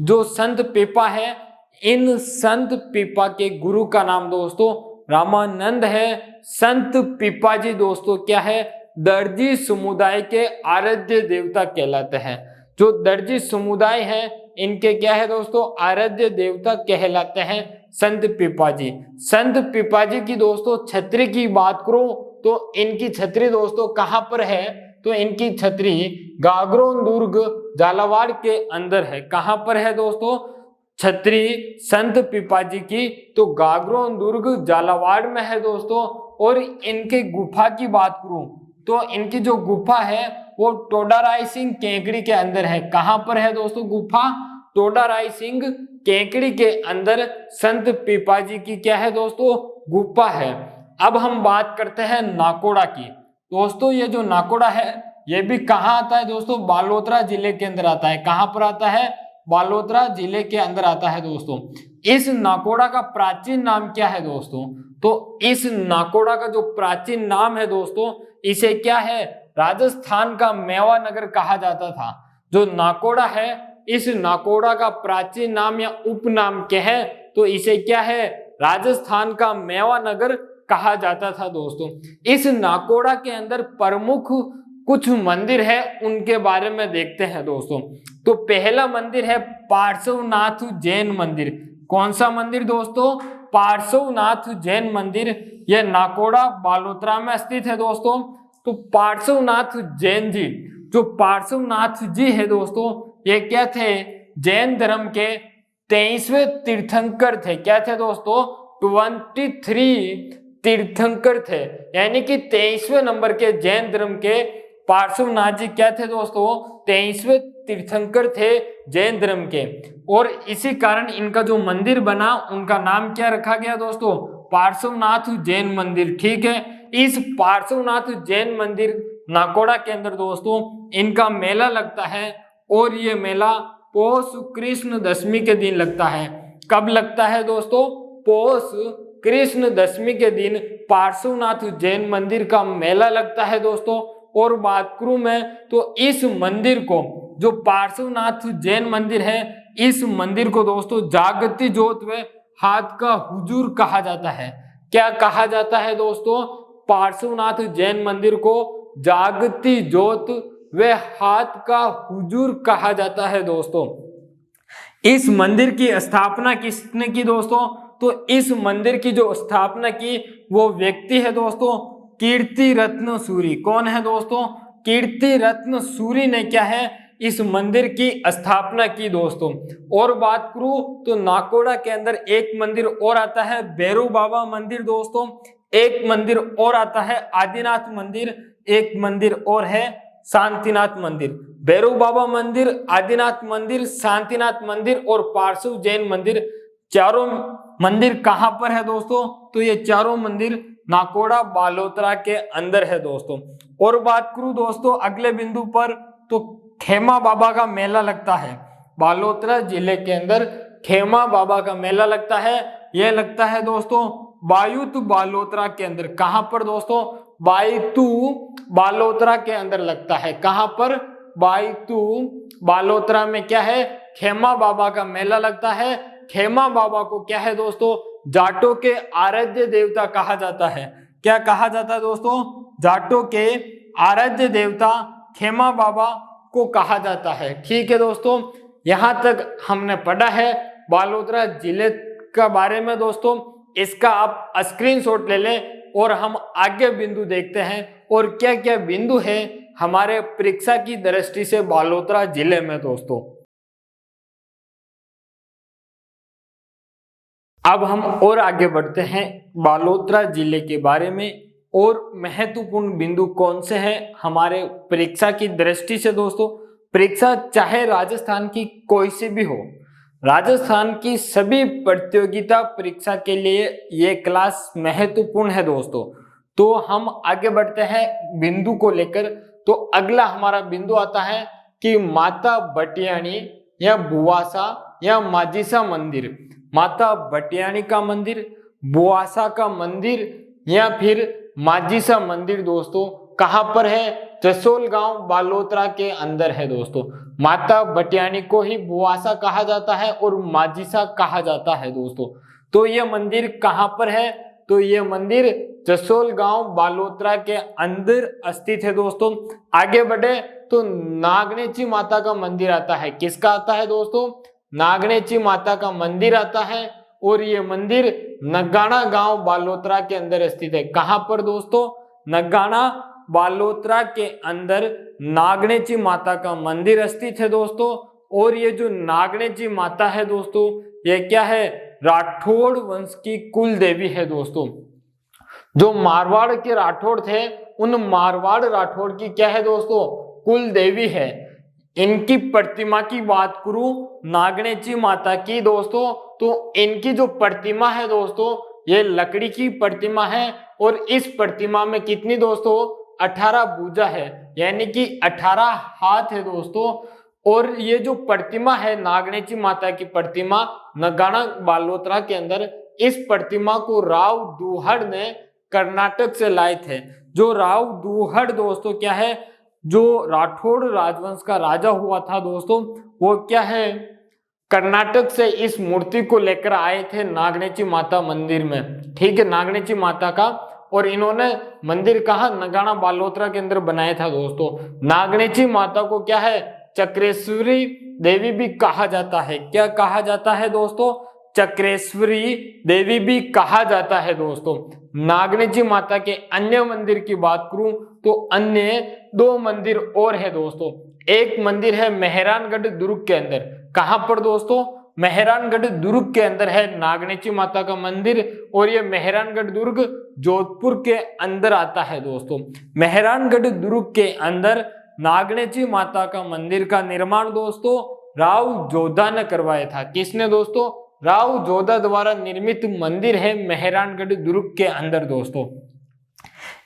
जो संत पीपा है, इन संत पीपा के गुरु का नाम दोस्तों रामानंद है। संत पीपा जी दोस्तों क्या है? दर्जी समुदाय के आराध्य देवता कहलाते हैं। जो दर्जी समुदाय है इनके क्या है दोस्तों? आराध्य देवता कहलाते हैं संत पीपा जी। संत पीपा जी की दोस्तों छतरी की बात करूं तो इनकी छतरी दोस्तों कहां पर है? तो इनकी छतरी गागरोन दुर्ग झालावाड़ के अंदर है। कहां पर है दोस्तों छतरी संत पीपा जी की? तो गागरोन दुर्ग झालावाड़ में है दोस्तों। और इनके गुफा की बात करूं तो इनकी जो गुफा है वो टोडाराय सिंह केकड़ी के अंदर है। कहां पर है दोस्तों गुफा? टोडाराय सिंह केकड़ी के अंदर संत पीपा जी की क्या है दोस्तों? गुफा है। अब हम बात करते हैं नाकोड़ा की। दोस्तों ये जो नाकोड़ा है ये भी कहाँ आता है दोस्तों? बालोतरा जिले के अंदर आता है। कहां पर आता है? बालोतरा जिले के अंदर आता है दोस्तों। इस नाकोड़ा का प्राचीन नाम क्या है दोस्तों? तो इस नाकोड़ा का जो प्राचीन नाम है दोस्तों, इसे क्या है, राजस्थान का मेवा नगर कहा जाता था। जो नाकोड़ा है, इस नाकोड़ा का प्राचीन नाम या उपनाम क्या है, तो इसे क्या है, राजस्थान का मेवा नगर कहा जाता था दोस्तों। इस नाकोड़ा के अंदर प्रमुख कुछ मंदिर है, उनके बारे में देखते हैं दोस्तों। तो पहला मंदिर है पार्श्वनाथ जैन मंदिर। कौन सा मंदिर दोस्तों? पार्श्वनाथ जैन मंदिर। यह नाकोड़ा बालोतरा में स्थित है दोस्तों। तो पार्श्वनाथ जैन जी, जो पार्श्वनाथ जी है दोस्तों, ये क्या थे, जैन धर्म के 23वें तीर्थंकर थे। क्या थे दोस्तों? 23 तीर्थंकर थे, यानी कि 23वें नंबर के जैन धर्म के पार्श्वनाथ जी क्या थे दोस्तों? 23वें तीर्थंकर थे जैन धर्म के। और इसी कारण इनका जो मंदिर बना, उनका नाम क्या रखा गया दोस्तों? पार्श्वनाथ जैन मंदिर। ठीक है, इस पार्श्वनाथ जैन मंदिर नाकोड़ा के अंदर दोस्तों इनका मेला लगता है, और ये मेला पौष कृष्ण दशमी के दिन लगता है। कब लगता है दोस्तों? पौष कृष्ण दशमी के दिन पार्श्वनाथ जैन मंदिर का मेला लगता है दोस्तों। और बात करूं मैं, तो इस मंदिर को, जो पार्श्वनाथ जैन मंदिर है, इस मंदिर को दोस्तों जागती ज्योत व हाथ का हुजूर कहा जाता है। क्या कहा जाता है दोस्तों? पार्श्वनाथ जैन मंदिर को जागती ज्योत व हाथ का हुजूर कहा जाता है दोस्तों। इस मंदिर की स्थापना किसने की दोस्तों? तो इस मंदिर की जो स्थापना की, वो व्यक्ति है दोस्तों कीर्ति रत्न सूरी। कौन है दोस्तों? कीर्ति रत्न सूरी ने क्या है, इस मंदिर की स्थापना की दोस्तों। और बात करूं तो नाकोड़ा के अंदर एक मंदिर और आता है, भैरव बाबा मंदिर दोस्तों। एक मंदिर और आता है आदिनाथ मंदिर, एक मंदिर और है शांतिनाथ मंदिर। भैरव बाबा मंदिर, आदिनाथ मंदिर, शांतिनाथ मंदिर और पार्श्व जैन मंदिर, चारों मंदिर कहां पर है दोस्तों? तो ये चारों मंदिर नाकोड़ा बालोतरा के अंदर है दोस्तों। और बात करूं दोस्तों अगले बिंदु पर, तो खेमा बाबा का मेला लगता है बालोतरा जिले के अंदर। खेमा बाबा का मेला लगता है, यह लगता है दोस्तों बायुत बालोतरा के अंदर। कहां पर दोस्तों? बायतू बालोतरा के अंदर लगता है। कहां पर? बायतू बालोतरा में क्या है, खेमा बाबा का मेला लगता है। खेमा बाबा को क्या है दोस्तों? जाटों के आराध्य देवता कहा जाता है। क्या कहा जाता है दोस्तों? जाटों के आराध्य देवता खेमा बाबा को कहा जाता है। ठीक है दोस्तों, यहां तक हमने पढ़ा है बालोतरा जिले का बारे में दोस्तों। इसका आप स्क्रीनशॉट ले लें और हम आगे बिंदु देखते हैं, और क्या क्या बिंदु है हमारे परीक्षा की दृष्टि से बालोतरा जिले में दोस्तों। अब हम और आगे बढ़ते हैं बालोतरा जिले के बारे में, और महत्वपूर्ण बिंदु कौन से हैं हमारे परीक्षा की दृष्टि से दोस्तों। परीक्षा चाहे राजस्थान की कोई से भी हो, राजस्थान की सभी प्रतियोगिता परीक्षा के लिए ये क्लास महत्वपूर्ण है दोस्तों। तो हम आगे बढ़ते हैं बिंदु को लेकर। तो अगला हमारा बिंदु आता है कि माता बटियाणी या बुवासा या माजिसा मंदिर। माता बटियाणी का मंदिर, बुवासा का मंदिर या फिर माजिसा मंदिर दोस्तों कहां पर है? जसोल गांव बालोतरा के अंदर है दोस्तों। माता बटियाणी को ही बुवासा कहा जाता है और माजिसा कहा जाता है दोस्तों। तो यह मंदिर कहां पर है? तो यह मंदिर जसोल गांव बालोतरा के अंदर स्थित है दोस्तों। आगे बढ़े तो नागनेची माता का मंदिर आता है। किसका आता है दोस्तों? नागनेची माता का मंदिर आता है, और ये मंदिर नगाना गांव बालोतरा के अंदर स्थित है। कहां पर दोस्तों? नगाना बालोतरा के अंदर नागनेची माता का मंदिर स्थित है दोस्तों। और ये जो नागनेची माता है दोस्तों, ये क्या है? राठौड़ वंश की कुल देवी है दोस्तों। जो मारवाड़ के राठौड़ थे, उन मारवाड़ राठौड़ की क्या है दोस्तों? कुल देवी है। इनकी प्रतिमा की बात करूं नागनेची माता की दोस्तों, तो इनकी जो प्रतिमा है दोस्तों, ये लकड़ी की प्रतिमा है, और इस प्रतिमा में कितनी दोस्तों? 18 भुजा है, यानी कि 18 हाथ है दोस्तों। और ये जो प्रतिमा है नागणेची माता की प्रतिमा नगाना बालोतरा के अंदर, इस प्रतिमा को राव दुहड़ ने कर्नाटक से लाए थे। जो राव दुहड़ दोस्तों क्या है, जो राठौड़ राजवंश का राजा हुआ था दोस्तों, वो क्या है कर्नाटक से इस मूर्ति को लेकर आए थे नागणेची माता मंदिर में। ठीक है, नागणेची माता का, और इन्होंने मंदिर कहा नगाना बालोतरा के अंदर बनाया था दोस्तों। नागणेची माता को क्या है चक्रेश्वरी देवी भी कहा जाता है। क्या कहा जाता है दोस्तों? चक्रेश्वरी देवी भी कहा जाता है दोस्तों। नागणेची माता के अन्य मंदिर की बात करूं तो अन्य 2 मंदिर और है दोस्तों। एक मंदिर है मेहरानगढ़ दुर्ग के अंदर। कहां पर दोस्तों? मेहरानगढ़ दुर्ग के अंदर है नागणेची माता का मंदिर, और ये मेहरानगढ़ दुर्ग जोधपुर के अंदर आता है दोस्तों। मेहरानगढ़ दुर्ग के अंदर नागणेची माता का मंदिर का निर्माण दोस्तों राव जोधा ने करवाया था। किसने दोस्तों? राव जोधा द्वारा निर्मित मंदिर है मेहरानगढ़ दुर्ग के अंदर दोस्तों।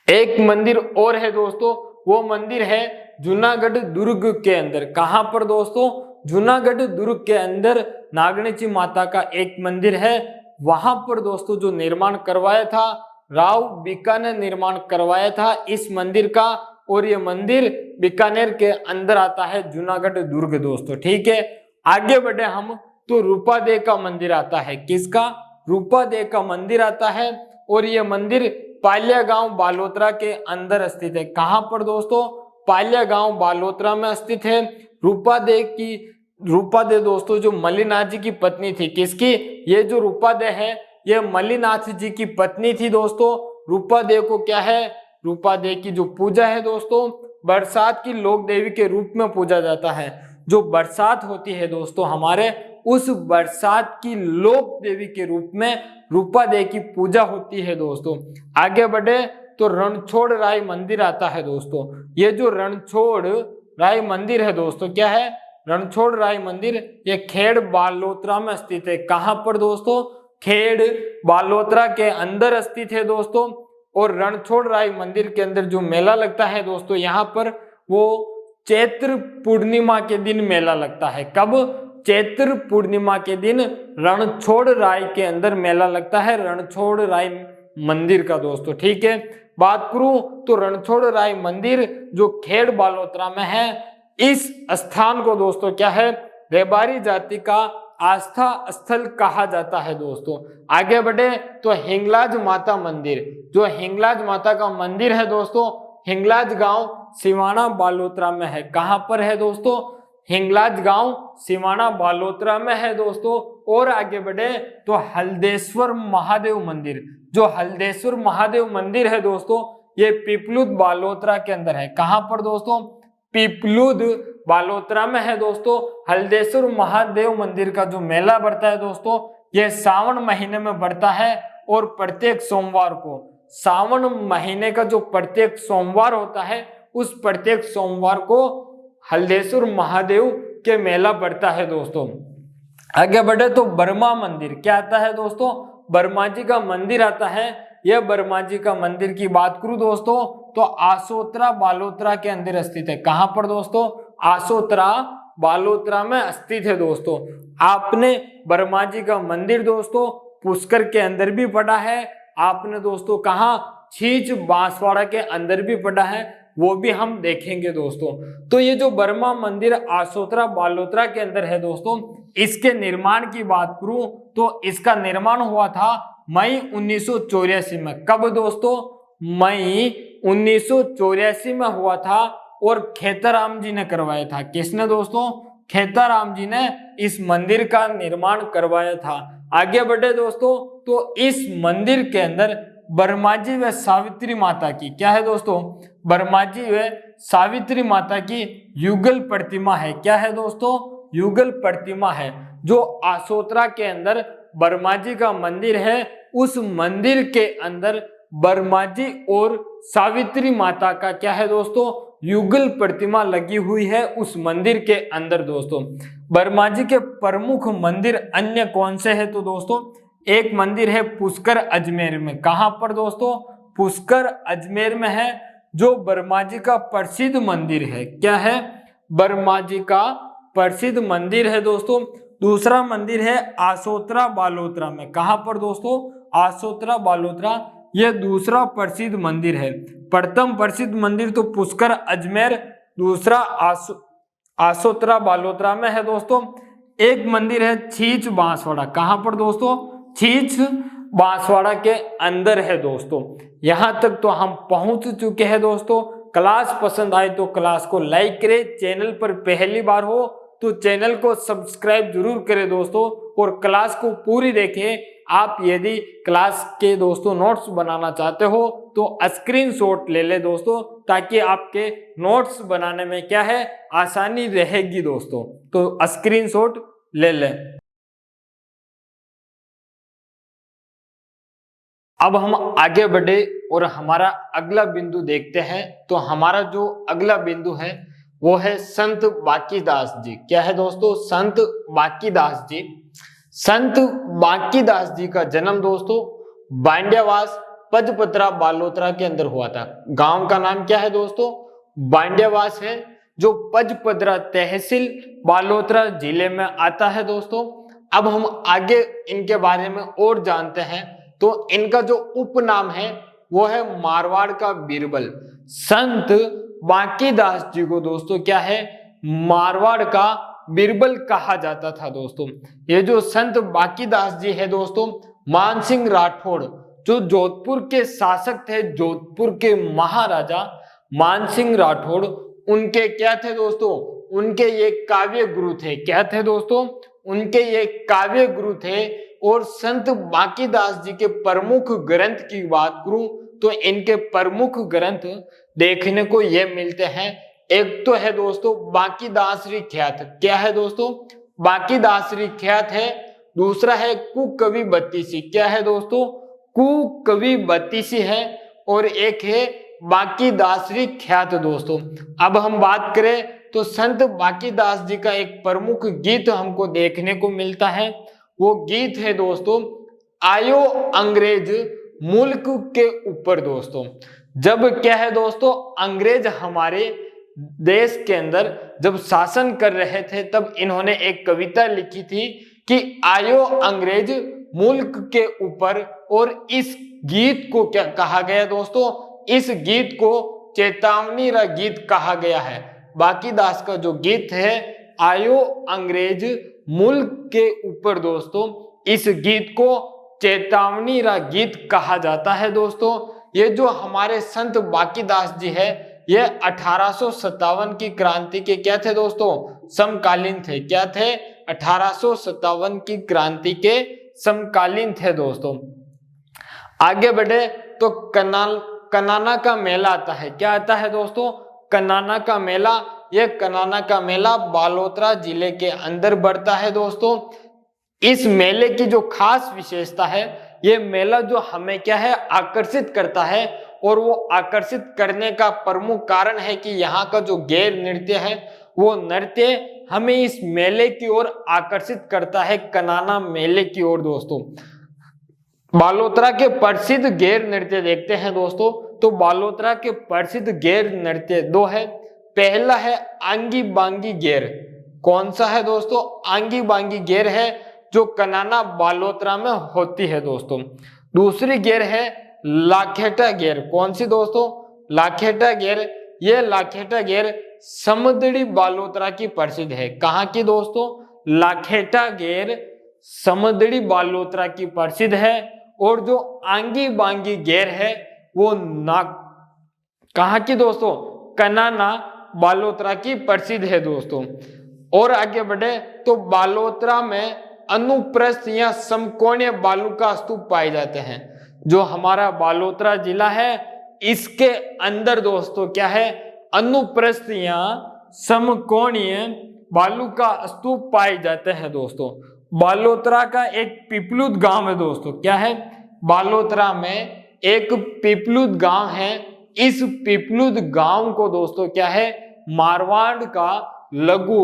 एक मंदिर और है दोस्तों, वो मंदिर है जूनागढ़ दुर्ग के अंदर। कहां पर दोस्तों? जूनागढ़ दुर्ग के अंदर नागणेची माता का एक मंदिर है। वहां पर दोस्तों जो निर्माण करवाया था राव बीका ने निर्माण करवाया था इस मंदिर का, और ये मंदिर बीकानेर के अंदर आता है जूनागढ़ दुर्ग दोस्तों। ठीक है, आगे बढ़े हम तो रूपादेव का मंदिर आता है। किसका? रूपादेव का मंदिर आता है, और ये मंदिर पाल्या गांव बालोतरा के अंदर स्थित है। कहां पर दोस्तों? पाल्या गांव बालोतरा में स्थित है। रूपादेव दोस्तों जो मल्लिनाथ जी की पत्नी थी। किसकी? ये जो रूपादेव है ये मल्लिनाथ जी की पत्नी थी दोस्तों। रूपादेव को क्या है, रूपादेव की जो पूजा है दोस्तों बरसात की लोक देवी के रूप में पूजा जाता है। जो बरसात होती है दोस्तों हमारे, उस बरसात की लोक देवी के रूप में रूपादेव की पूजा होती है दोस्तों। आगे बढ़े तो रणछोड़ राय मंदिर आता है दोस्तों। ये जो रणछोड़ राय मंदिर है दोस्तों क्या है? रणछोड़ राय मंदिर ये खेड़ बालोतरा में स्थित है। कहां पर दोस्तों? खेड़ बालोतरा के अंदर स्थित है दोस्तों। और रणछोड़ राय मंदिर के अंदर जो मेला लगता है दोस्तों, यहाँ पर वो चैत्र पूर्णिमा के दिन मेला लगता है। कब? चैत्र पूर्णिमा के दिन रणछोड़ राय के अंदर मेला लगता है, रणछोड़ राय मंदिर का दोस्तों। ठीक है, बात करूं तो रणछोड़ राय मंदिर जो खेड़ बालोतरा में है, इस स्थान को दोस्तों क्या है रेबारी जाति का आस्था स्थल कहा जाता है दोस्तों। आगे बढ़े तो हिंगलाज माता मंदिर, जो हिंगलाज माता का मंदिर है दोस्तों, हिंगलाज गांव सिवाना बालोतरा में है। कहां पर है दोस्तों? हिंगलाज गांव सिवाना बालोतरा में है दोस्तों। और आगे बढ़े तो हल्देश्वर महादेव मंदिर, जो हल्देश्वर महादेव मंदिर है दोस्तों ये पीपलुद बालोतरा के अंदर है। कहां पर दोस्तों? पीपलुद बालोतरा में है दोस्तों। हल्देश्वर महादेव मंदिर का जो मेला बढ़ता है दोस्तों ये सावन महीने में बढ़ता है, और प्रत्येक सोमवार को, सावन महीने का जो प्रत्येक सोमवार होता है उस प्रत्येक सोमवार को हल्देश्वर महादेव के मेला बढ़ता है दोस्तों। आगे बढ़े तो बर्मा मंदिर क्या आता है दोस्तों? बर्मा जी का मंदिर आता है। यह बर्मा जी का मंदिर की बात करूं दोस्तों तो आसोतरा बालोतरा के अंदर स्थित है। कहां पर दोस्तों? आसोतरा बालोतरा में स्थित है दोस्तों। आपने बर्मा जी का मंदिर दोस्तों पुष्कर के अंदर भी पढ़ा है, आपने दोस्तों कहा छींच बांसवाड़ा के अंदर भी पढ़ा है, वो भी हम देखेंगे दोस्तों। तो ये जो बर्मा मंदिर आसोतरा बालोतरा के अंदर है दोस्तों, इसके निर्माण की बात करूं तो इसका निर्माण हुआ था मई 1984 में। कब दोस्तों? मई 1984 में हुआ था, और खेताराम जी ने करवाया था। किसने दोस्तों? खेताराम जी ने इस मंदिर का निर्माण करवाया था। आगे बढ़े दोस्तों तो इस मंदिर के अंदर बर्माजी व सावित्री माता की क्या है दोस्तों? बर्माजी व सावित्री माता की युगल प्रतिमा है। क्या है दोस्तों? युगल प्रतिमा है। जो आसोतरा के अंदर बर्माजी का मंदिर है, उस मंदिर के अंदर बर्माजी और सावित्री माता का क्या है दोस्तों? युगल प्रतिमा लगी हुई है उस मंदिर के अंदर दोस्तों। बर्माजी के प्रमुख मंदिर अन्य कौन से है तो दोस्तों, एक मंदिर है पुष्कर अजमेर में। कहां पर दोस्तों? पुष्कर अजमेर में है, जो बर्माजी का प्रसिद्ध मंदिर है। क्या है? बर्माजी का प्रसिद्ध मंदिर है दोस्तों। दूसरा मंदिर है आसोतरा बालोतरा में। कहां पर दोस्तों? आसोतरा बालोतरा, यह दूसरा प्रसिद्ध मंदिर है। प्रथम प्रसिद्ध मंदिर तो पुष्कर अजमेर, दूसरा आसोतरा बालोतरा में है दोस्तों। एक मंदिर है छींच बांसवाड़ा। कहां पर दोस्तों? छींच बांसवाड़ा के अंदर है दोस्तों। यहां तक तो हम पहुंच चुके हैं दोस्तों। क्लास पसंद आए तो क्लास को लाइक करें, चैनल पर पहली बार हो तो चैनल को सब्सक्राइब जरूर करें दोस्तों, और क्लास को पूरी देखें। आप यदि क्लास के दोस्तों नोट्स बनाना चाहते हो तो स्क्रीनशॉट ले ले दोस्तों, ताकि आपके नोट्स बनाने में क्या है, आसानी रहेगी दोस्तों। तो स्क्रीनशॉट ले ले। अब हम आगे बढ़े और हमारा अगला बिंदु देखते हैं। तो हमारा जो अगला बिंदु है वो है संत बांकीदास जी। क्या है दोस्तों? संत बांकीदास जी। संत बांकीदास जी का जन्म दोस्तों बांड्यावास पचपत्रा बालोतरा के अंदर हुआ था। गांव का नाम क्या है दोस्तों? बांड्यावास है, जो पचपत्रा तहसील बालोतरा जिले में आता है दोस्तों। अब हम आगे इनके बारे में और जानते हैं। तो इनका जो उपनाम है वो है मारवाड़ का बीरबल। संत बांकीदास जी को दोस्तों क्या है, मारवाड़ का बीरबल कहा जाता था दोस्तों। ये जो संत बांकीदास जी है दोस्तों, मानसिंह राठौड़ जो जोधपुर के शासक थे, जोधपुर के महाराजा मानसिंह राठौड़, उनके क्या थे दोस्तों? उनके ये काव्य गुरु थे। क्या थे दोस्तों? उनके ये काव्य गुरु थे। और संत बांकीदास जी के प्रमुख ग्रंथ की बात करूं तो इनके प्रमुख ग्रंथ देखने को ये मिलते हैं। एक तो है दोस्तों बांकीदासरी ख्यात। क्या है दोस्तों? बांकीदासरी ख्यात है। दूसरा है कुकवि बत्तीसी। क्या है दोस्तों? कुकवि बत्तीसी है। और एक है बांकीदासरी ख्यात दोस्तों। अब हम बात करें तो संत बांकीदास जी का एक प्रमुख गीत हमको देखने को मिलता है। वो गीत है दोस्तों आयो अंग्रेज मुल्क के ऊपर दोस्तों। जब क्या है दोस्तों, अंग्रेज हमारे देश के अंदर जब शासन कर रहे थे, तब इन्होंने एक कविता लिखी थी कि आयो अंग्रेज मुल्क के ऊपर। और इस गीत को क्या कहा गया दोस्तों? इस गीत को चेतावनी रा गीत कहा गया है। बांकीदास का जो गीत है आयो अंग्रेज मुल्क के ऊपर दोस्तों, इस गीत को चेतावनी रा गीत कहा जाता है दोस्तों। ये जो हमारे संत बांकीदास जी है, ये 1857 की क्रांति के क्या थे दोस्तों? समकालीन थे। क्या थे? 1857 की क्रांति के समकालीन थे दोस्तों। आगे बढ़े तो कनाना का मेला आता है। क्या आता है दोस्तों? कनाना का मेला। यह कनाना का मेला बालोतरा जिले के अंदर बढ़ता है दोस्तों। इस मेले की जो खास विशेषता है, ये मेला जो हमें क्या है, आकर्षित करता है। और वो आकर्षित करने का प्रमुख कारण है कि यहाँ का जो गैर नृत्य है, वो नृत्य हमें इस मेले की ओर आकर्षित करता है, कनाना मेले की ओर दोस्तों। बालोतरा के प्रसिद्ध गैर नृत्य देखते हैं दोस्तों। तो बालोतरा के प्रसिद्ध गैर नृत्य दो है। पहला है आंगी बांगी गैर। कौन सा है दोस्तों? आंगी बांगी गैर है, जो कनाना बालोतरा में होती है दोस्तों। दूसरी गैर है लाखेटा गैर। कौन सी दोस्तों? लाखेटा गैर। ये लाखेटा गैर समदड़ी बालोतरा की प्रसिद्ध है। कहाँ की दोस्तों? लाखेटा गैर समदड़ी बालोतरा की प्रसिद्ध है। और जो आंगी बांगी गैर है वो कहाँ की दोस्तों? कनाना बालोतरा की प्रसिद्ध है दोस्तों। और आगे बढ़े तो बालोतरा में अनुप्रस्थ या समकोणीय बालू का स्तूप पाए जाते हैं। जो हमारा बालोतरा जिला है, इसके अंदर दोस्तों क्या है, अनुप्रस्थ या समकोणीय बालू का स्तूप पाए जाते हैं दोस्तों। बालोतरा का एक पिपलुद गांव है दोस्तों। क्या है? बालोतरा में एक पिपलुद गांव है। इस पिपलुद गांव को दोस्तों क्या है, मारवाड़ का लघु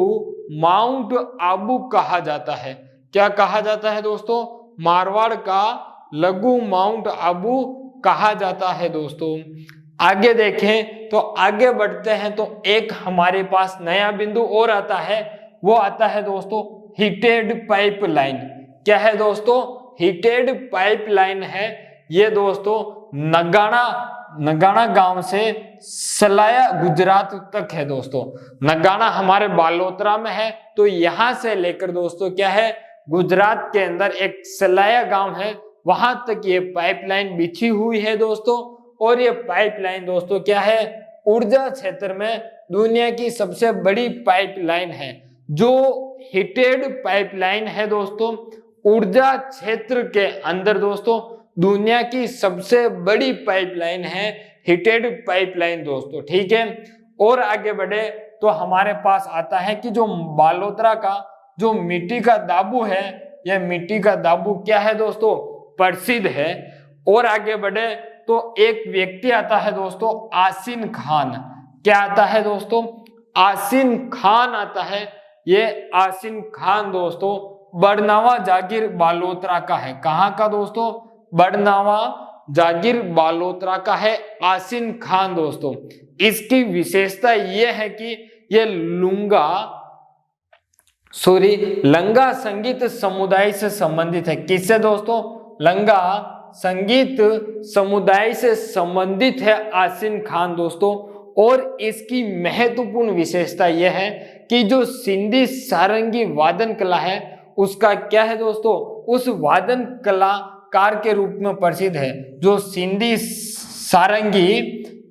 माउंट आबू कहा जाता है। क्या कहा जाता है दोस्तों? मारवाड़ का लघु माउंट आबू कहा जाता है दोस्तों। आगे देखें तो आगे बढ़ते हैं तो एक हमारे पास नया बिंदु और आता है। वो आता है दोस्तों हीटेड पाइपलाइन। क्या है दोस्तों? हीटेड पाइपलाइन है ये दोस्तों नगाना गांव से सलाया गुजरात तक है दोस्तों। नगाना हमारे बालोतरा में है, तो यहां से लेकर दोस्तों क्या है, गुजरात के अंदर एक सलाया गांव है, वहां तक ये पाइपलाइन बिछी हुई है दोस्तों। और ये पाइपलाइन दोस्तों क्या है, ऊर्जा क्षेत्र में दुनिया की सबसे बड़ी पाइपलाइन है। जो हीटेड पाइपलाइन है दोस्तों, ऊर्जा क्षेत्र के अंदर दोस्तों दुनिया की सबसे बड़ी पाइपलाइन है हीटेड पाइपलाइन दोस्तों। ठीक है, और आगे बढ़े तो हमारे पास आता है कि जो बालोतरा का जो मिट्टी का दाबू है, यह मिट्टी का दाबू क्या है दोस्तों, प्रसिद्ध है। और आगे बढ़े तो एक व्यक्ति आता है दोस्तों आसिन खान। क्या आता है दोस्तों? आसिन खान आता है। ये आसिन खान दोस्तों बड़नावा जागीर बालोतरा का है। कहाँ का दोस्तों? बड़नावा जागीर बालोतरा का है आसिन खान दोस्तों। इसकी विशेषता यह है कि ये लंगा संगीत समुदाय से संबंधित है। किससे दोस्तों? लंगा संगीत समुदाय से संबंधित है आसिन खान दोस्तों। और इसकी महत्वपूर्ण विशेषता यह है कि जो सिंधी सारंगी वादन कला है उसका क्या है दोस्तों, उस वादन कलाकार के रूप में प्रसिद्ध है। जो सिंधी सारंगी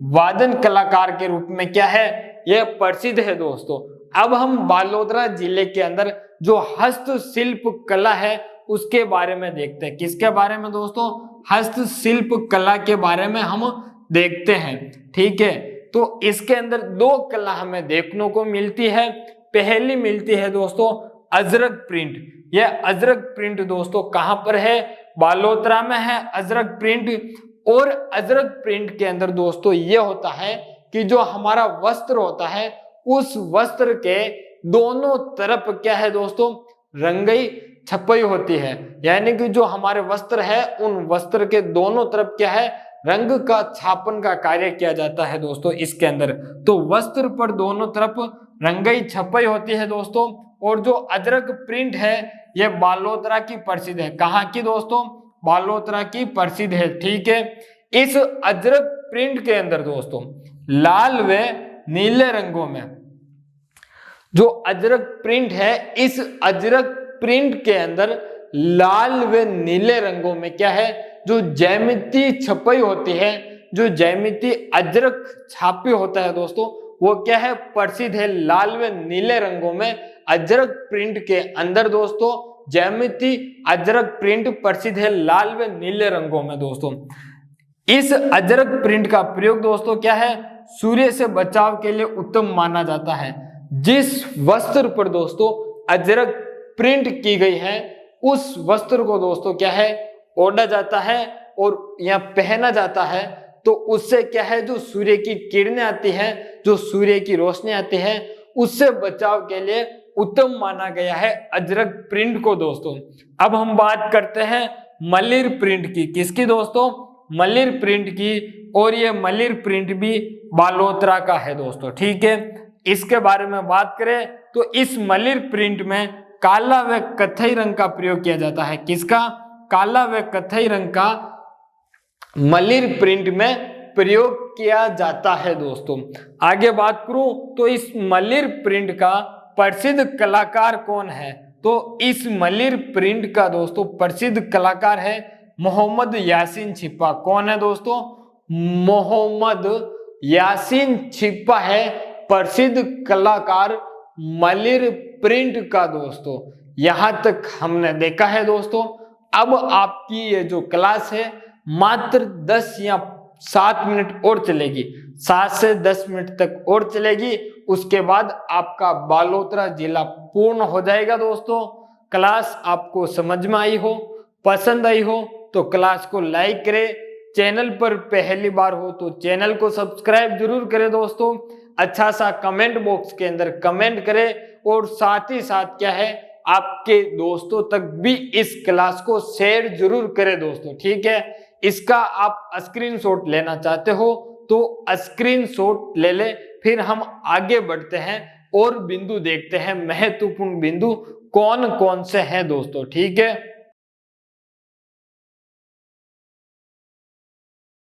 वादन कलाकार के रूप में क्या है, यह प्रसिद्ध है दोस्तों। अब हम बालोतरा जिले के अंदर जो हस्तशिल्प कला है उसके बारे में देखते हैं। किसके बारे में दोस्तों? हस्तशिल्प कला के बारे में हम देखते हैं। ठीक है, तो इसके अंदर दो कला हमें देखने को मिलती है। पहली मिलती है दोस्तों अजरक प्रिंट। यह अजरक प्रिंट दोस्तों कहां पर है? बालोतरा में है अजरक प्रिंट। और अजरक प्रिंट के अंदर दोस्तों यह होता है कि जो हमारा वस्त्र होता है उस वस्त्र के दोनों तरफ क्या है दोस्तों, रंगई छपाई होती है। यानी कि जो हमारे वस्त्र है उन वस्त्र के दोनों तरफ क्या है, रंग का छापन का कार्य किया जाता है दोस्तों इसके अंदर। तो वस्त्र पर दोनों तरफ रंगई छपाई होती है दोस्तों। और जो अजरक प्रिंट है यह बालोतरा की प्रसिद्ध है। कहाँ की दोस्तों? बालोतरा की प्रसिद्ध है। ठीक है, इस अजरक प्रिंट के अंदर दोस्तों लाल व नीले रंगों में जो अजरक प्रिंट है, इस अजरक प्रिंट के अंदर लाल व नीले रंगों में क्या है, जो ज्यामिति छपाई होती है, जो ज्यामिति अजरक छापी होता है दोस्तों, वो क्या है, प्रसिद्ध है। लाल व नीले रंगों में अजरक प्रिंट के अंदर दोस्तों ज्यामिति अजरक प्रिंट प्रसिद्ध है लाल व नीले रंगों में दोस्तों। इस अजरक प्रिंट का प्रयोग दोस्तों क्या है, सूर्य से बचाव के लिए उत्तम माना जाता है। जिस वस्त्र पर दोस्तों अजरक प्रिंट की गई है उस वस्त्र को दोस्तों क्या है, ओढ़ा जाता है और या पहना जाता है। तो उससे क्या है, जो सूर्य की किरणें आती हैं, जो सूर्य की रोशनी आती है, उससे बचाव के लिए उत्तम माना गया है अजरक प्रिंट को दोस्तों। अब हम बात करते हैं मलिर प्रिंट की। किसकी दोस्तों? मलिर प्रिंट की। और ये मलिर प्रिंट भी बालोतरा का है दोस्तों। ठीक है, इसके बारे में बात करें तो इस मलिर प्रिंट में काला व कथई रंग का प्रयोग किया जाता है। किसका? काला व कथई रंग का मलिर प्रिंट में प्रयोग किया जाता है दोस्तों। आगे बात करूं तो इस मलिर प्रिंट का प्रसिद्ध कलाकार कौन है? तो इस मलिर प्रिंट का दोस्तों प्रसिद्ध कलाकार है मोहम्मद यासीन छिप्पा। कौन है दोस्तों? मोहम्मद यासीन छिप्पा है प्रसिद्ध कलाकार मलिर प्रिंट का दोस्तों। यहां तक हमने देखा है दोस्तों। अब आपकी ये जो क्लास है मात्र 10 या 7 मिनट और चलेगी, 7 से 10 मिनट तक और चलेगी। उसके बाद आपका बालोतरा जिला पूर्ण हो जाएगा दोस्तों। क्लास आपको समझ में आई हो, पसंद आई हो तो क्लास को लाइक करें। चैनल पर पहली बार हो तो चैनल को सब्सक्राइब जरूर करें दोस्तों। अच्छा सा कमेंट बॉक्स के अंदर कमेंट करें और साथ ही साथ क्या है, आपके दोस्तों तक भी इस क्लास को शेयर जरूर करें दोस्तों। ठीक है, इसका आप स्क्रीनशॉट लेना चाहते हो तो स्क्रीनशॉट ले ले, फिर हम आगे बढ़ते हैं और बिंदु देखते हैं, महत्वपूर्ण बिंदु कौन कौन से हैं दोस्तों। ठीक है,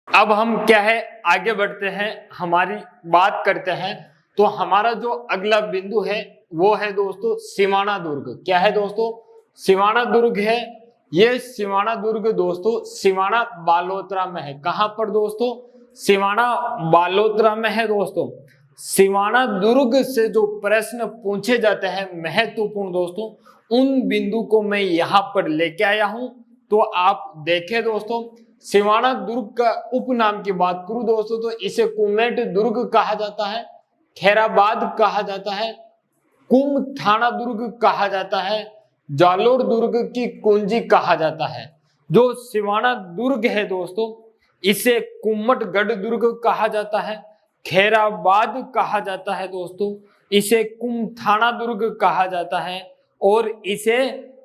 अब हम क्या है आगे बढ़ते हैं, हमारी बात करते हैं। तो हमारा जो अगला बिंदु है वो है दोस्तों सिवाना दुर्ग। क्या है दोस्तों? सिवाना दुर्ग है। ये सिवाना दुर्ग दोस्तों सिवाना बालोतरा में है। कहां पर दोस्तों? सिवाना बालोतरा में है दोस्तों। सिवाना दुर्ग से जो प्रश्न पूछे जाते हैं महत्वपूर्ण दोस्तों, उन बिंदु को मैं यहां पर लेके आया हूं। तो आप देखें दोस्तों, सिवाना दुर्ग का उपनाम की बात करूं दोस्तों तो इसे कुमेट दुर्ग कहा जाता है, खैराबाद कहा जाता है, कुम थाना दुर्ग कहा जाता है, जालोर दुर्ग की कुंजी कहा जाता है। जो सिवाना दुर्ग है दोस्तों इसे कुम्मटगढ़ दुर्ग कहा जाता है, खैराबाद कहा जाता है दोस्तों, इसे कुम थाना दुर्ग कहा जाता है और इसे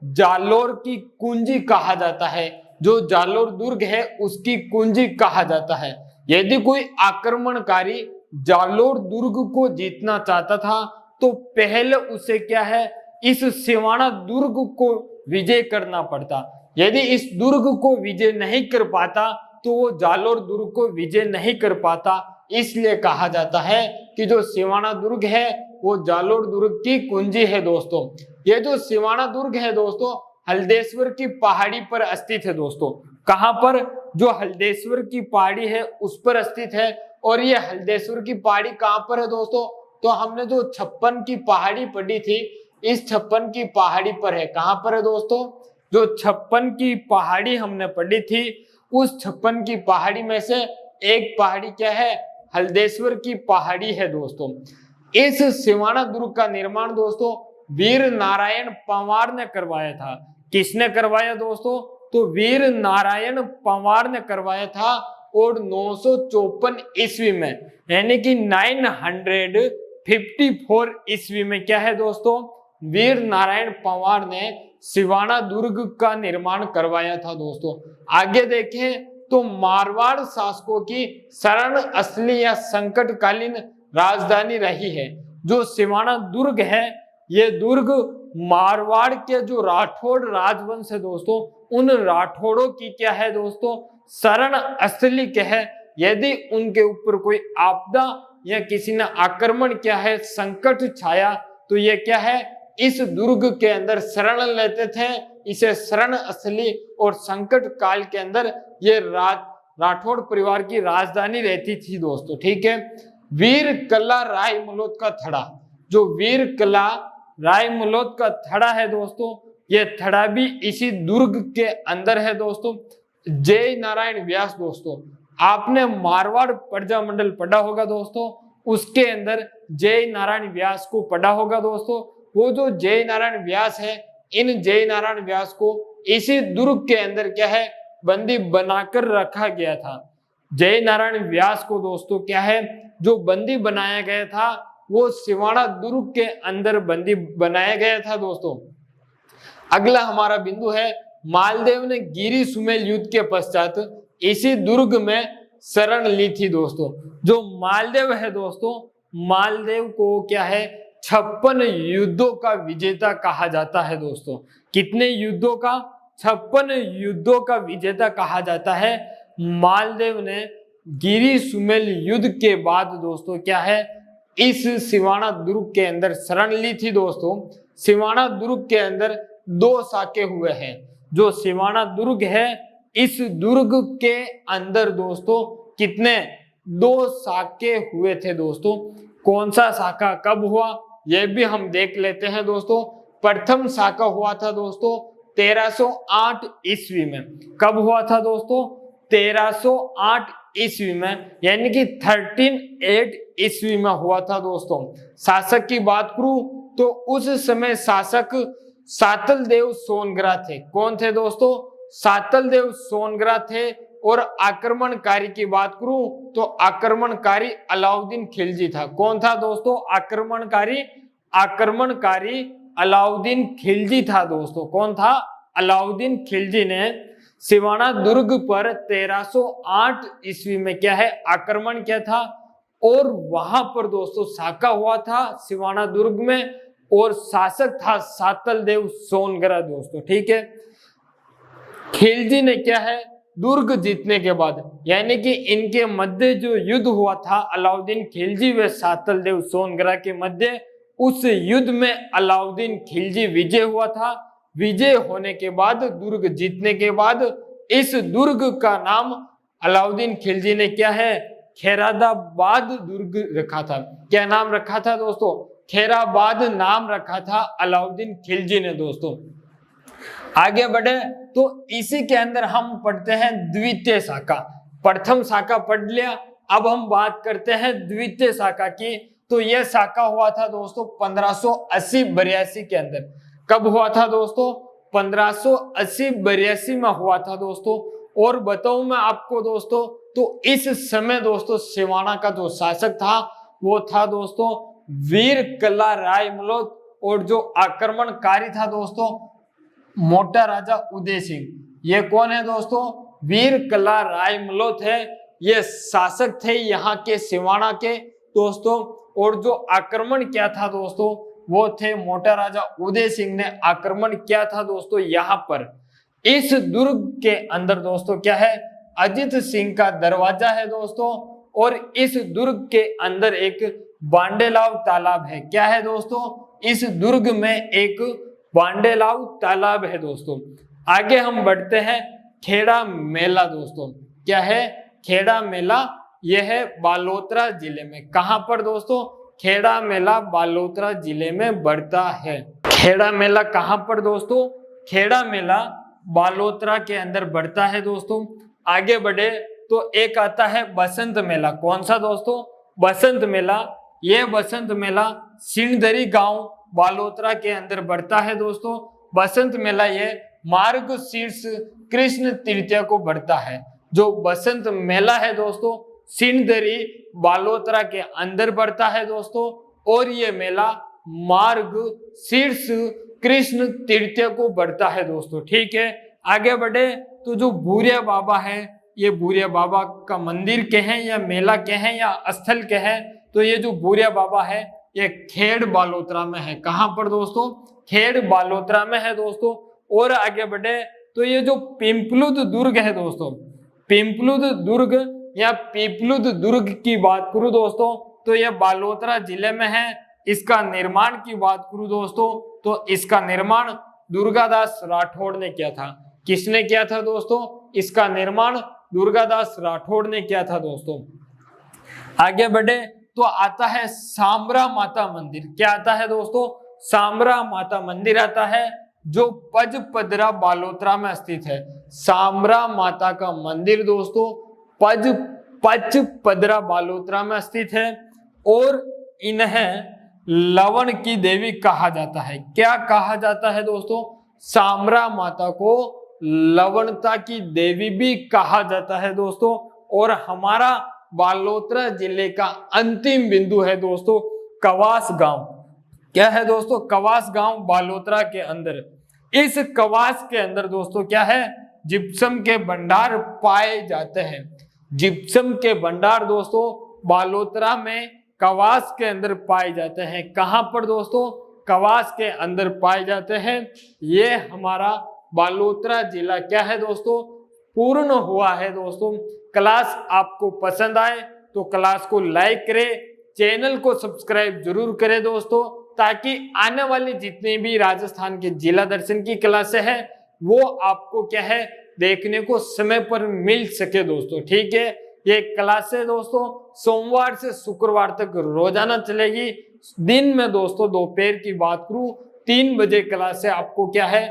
जालोर की कुंजी कहा जाता है। जो जालोर दुर्ग है उसकी कुंजी कहा जाता है। यदि कोई आक्रमणकारी जालोर दुर्ग को जीतना चाहता था तो पहले उसे क्या है इस सिवाना दुर्ग को विजय करना पड़ता। यदि इस दुर्ग को विजय नहीं कर पाता तो वो जालोर दुर्ग को विजय नहीं कर पाता। इसलिए कहा जाता है कि जो सिवाना दुर्ग है वो जालोर दुर्ग की कुंजी है दोस्तों। ये जो सिवाना दुर्ग है दोस्तों हल्देश्वर की पहाड़ी पर स्थित है दोस्तों। कहां पर? जो हल्देश्वर की पहाड़ी है उस पर स्थित है। और ये हल्देश्वर की पहाड़ी कहां पर है दोस्तों? तो हमने जो 56 की पहाड़ी पढ़ी थी इस 56 की पहाड़ी पर है। कहां पर है दोस्तों? जो 56 की पहाड़ी हमने पढ़ी थी उस 56 की पहाड़ी में से एक पहाड़ी क्या है? हल्देश्वर की पहाड़ी है दोस्तों। इस सिवाना दुर्ग का निर्माण दोस्तों वीर नारायण पंवार ने करवाया था। किसने करवाया दोस्तों? तो वीर नारायण पंवार ने करवाया था और 954 ईस्वी में यानी कि 954 ईस्वी में क्या है दोस्तों वीर नारायण पंवार ने सिवाना दुर्ग का निर्माण करवाया था दोस्तों। आगे देखें तो मारवाड़ शासकों की शरण असली या संकटकालीन राजधानी रही है। जो सिवाना दुर्ग है ये दुर्ग मारवाड़ के जो राठौड़ राजवंश है दोस्तों उन राठौड़ों की क्या है दोस्तों शरण असली क्या है। यदि उनके ऊपर कोई आपदा या किसी ने आक्रमण क्या है संकट छाया तो ये क्या है इस दुर्ग के अंदर शरण लेते थे। इसे शरण असली और संकट काल के अंदर ये राठौड़ परिवार की राजधानी रहती थी दोस्तों। ठीक है, वीर कला राय मुलोत का थड़ा। जो वीर कला राय मुलोत का थड़ा है दोस्तों ये थड़ा भी इसी दुर्ग के अंदर है दोस्तों। जय नारायण व्यास दोस्तों आपने मारवाड़ प्रजा मंडल पढ़ा होगा दोस्तों, उसके अंदर जय नारायण व्यास को पढ़ा होगा दोस्तों। वो जो जय नारायण व्यास है इन जय नारायण व्यास को इसी दुर्ग के अंदर क्या है बंदी बनाकर रखा गया था। जय नारायण व्यास को दोस्तों क्या है जो बंदी बनाया गया था वो सिवाना दुर्ग के अंदर बंदी बनाया गया था दोस्तों। अगला हमारा बिंदु है मालदेव ने गिरी सुमेल युद्ध के पश्चात इसी दुर्ग में शरण ली थी दोस्तों। जो मालदेव है दोस्तों मालदेव को क्या है 56 युद्धों का विजेता कहा जाता है दोस्तों। कितने युद्धों का? 56 युद्धों का विजेता कहा जाता है। मालदेव ने गिरी सुमेल युद्ध के बाद दोस्तों क्या है इस सिवाना दुर्ग के अंदर शरण ली थी दोस्तों। सिवाना दुर्ग के अंदर 2 साके हुए हैं। जो सिवाना दुर्ग है इस दुर्ग के अंदर दोस्तों कितने 2 साके हुए थे दोस्तों। कौन सा साका कब हुआ यह भी हम देख लेते हैं दोस्तों। प्रथम साका हुआ था दोस्तों 1308 ईस्वी में। कब हुआ था दोस्तों? 1308 ईस्वी में यानी कि 1308 ईस्वी में हुआ था दोस्तों। शासक की बात करूं तो उस समय शासक सातल देव सोनग्रा थे। कौन थे दोस्तों? सातल देव सोनग्रा थे। और आक्रमणकारी की बात करूं तो आक्रमणकारी अलाउद्दीन खिलजी था। कौन था दोस्तों? आक्रमणकारी अलाउद्दीन खिलजी था दोस्तों। कौन था? अलाउद्दीन खिलजी ने सिवाना दुर्ग पर 1308 ईस्वी में क्या है आक्रमण किया था और वहां पर दोस्तों साका हुआ था सिवाना दुर्ग में, और शासक था सातलदेव सोनगरा दोस्तों। ठीक है, खिलजी ने क्या है, दुर्ग जीतने के बाद, यानी कि इनके मध्य जो युद्ध हुआ था अलाउद्दीन खिलजी व सातलदेव सोनगरा के मध्य, उस युद्ध में अलाउद्दीन खिलजी विजय हुआ था। विजय होने के बाद, दुर्ग जीतने के बाद, इस दुर्ग का नाम अलाउद्दीन खिलजी ने क्या है, खैरादाबाद दुर्ग रखा था। क्या नाम रखा था दोस्तों? खैराबाद नाम रखा था अलाउद्दीन खिलजी ने दोस्तों। आगे बढ़े तो इसी के अंदर हम पढ़ते हैं द्वितीय शाखा। प्रथम शाखा पढ़ लिया, अब हम बात करते हैं द्वितीय शाखा की। तो यह शाखा हुआ था दोस्तों 1580-82 के अंदर। कब हुआ था दोस्तों? 1580-82 में हुआ था दोस्तों। और बताऊं मैं आपको दोस्तों, तो इस समय दोस्तों सिवाना का जो शासक था वो था दोस्तों वीर कला राय मलोट, और जो आक्रमणकारी था दोस्तों मोटा राजा उदय सिंह। ये कौन है दोस्तों? वीर कला राय मलोट है, ये शासक थे यहाँ के सिवाना के दोस्तों। और जो आक्रमण किया था दोस्तों वो थे मोटा राजा उदय सिंह ने आक्रमण किया था दोस्तों यहाँ पर। इस दुर्ग के अंदर दोस्तों क्या है, अजित सिंह का दरवाजा है दोस्तों, और इस दुर्ग के अंदर एक बांडेलाव तालाब है। क्या है दोस्तों? इस दुर्ग में एक बांडेलाव तालाब है दोस्तों। आगे हम बढ़ते हैं, खेड़ा मेला दोस्तों। क्या है? खेड़ा मेला, यह है बालोतरा जिले में। कहां पर दोस्तों? खेड़ा मेला बालोतरा जिले में बढ़ता है। खेड़ा मेला कहां पर दोस्तों? खेड़ा मेला बालोतरा के अंदर बढ़ता है दोस्तों। आगे बढ़े तो एक आता है बसंत मेला। कौन सा दोस्तों? बसंत मेला। यह बसंत मेला सिणधरी गांव बालोतरा के अंदर बढ़ता है दोस्तों। बसंत मेला यह मार्गशीर्ष कृष्ण तृतीया को बढ़ता है। जो बसंत मेला है दोस्तों सिणधरी बालोतरा के अंदर बढ़ता है दोस्तों, और ये मेला मार्गशीर्ष कृष्ण तृतीया को बढ़ता है दोस्तों। ठीक है, आगे बढ़े तो जो भूरिया बाबा है, ये भूरिया बाबा का मंदिर के हैं या मेला के हैं या स्थल के हैं? तो ये जो भूरिया बाबा है ये खेड़ बालोतरा में है। कहां पर दोस्तों? खेड़ बालोतरा में है दोस्तों। और आगे बढ़े तो ये जो पिंपलुद दुर्ग है दोस्तों, पिंपलुद दुर्ग या पीपलुद दुर्ग की बात करूं दोस्तों तो यह बालोतरा जिले में है। इसका निर्माण की बात करूं दोस्तों तो इसका निर्माण दुर्गादास राठौड़ ने किया था। किसने किया था दोस्तों? इसका निर्माण दुर्गादास राठौड़ ने किया था दोस्तों। आगे बढ़े तो आता है सांबरा माता मंदिर। क्या आता है दोस्तों? सांबरा माता मंदिर आता है, जो पजपदरा बालोतरा में स्थित है। सांबरा माता का मंदिर दोस्तों पचपदरा बालोतरा में स्थित है, और इन्हें लवण की देवी कहा जाता है। क्या कहा जाता है दोस्तों? सांबरा माता को लवणता की देवी भी कहा जाता है दोस्तों। और हमारा बालोतरा जिले का अंतिम बिंदु है दोस्तों कवास गांव। क्या है दोस्तों? कवास गांव बालोतरा के अंदर। इस कवास के अंदर दोस्तों क्या है, जिप्सम के भंडार पाए जाते हैं। जिप्सम के भंडार दोस्तों बालोतरा में कवास के अंदर पाए जाते हैं। कहां पर दोस्तों? कवास के अंदर पाए जाते हैं। ये हमारा बालोतरा जिला क्या है दोस्तों, पूर्ण हुआ है दोस्तों। क्लास आपको पसंद आए तो क्लास को लाइक करें, चैनल को सब्सक्राइब जरूर करें दोस्तों, ताकि आने वाली जितनी भी राजस्थान के जिला दर्शन की क्लासें हैं वो आपको क्या है देखने को समय पर मिल सके दोस्तों। ठीक है, ये क्लासें दोस्तों सोमवार से शुक्रवार तक रोजाना चलेगी। दिन में दोस्तों दोपहर की बात करूं 3 बजे क्लासें आपको क्या है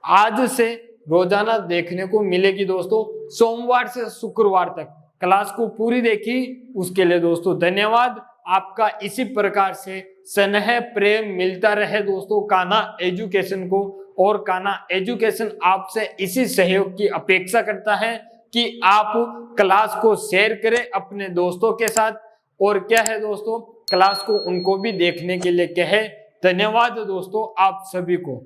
आज से रोजाना देखने को मिलेगी दोस्तों। सोमवार से शुक्रवार तक क्लास को पूरी देखी उसके लिए दोस्तों धन्यवाद। आपका इसी प्रकार से स्नेह प्रेम मिलता रहे दोस्तों कान्हा एजुकेशन को, और कान्हा एजुकेशन आपसे इसी सहयोग की अपेक्षा करता है कि आप क्लास को शेयर करें अपने दोस्तों के साथ, और क्या है दोस्तों क्लास को उनको भी देखने के लिए कहे। धन्यवाद दोस्तों आप सभी को।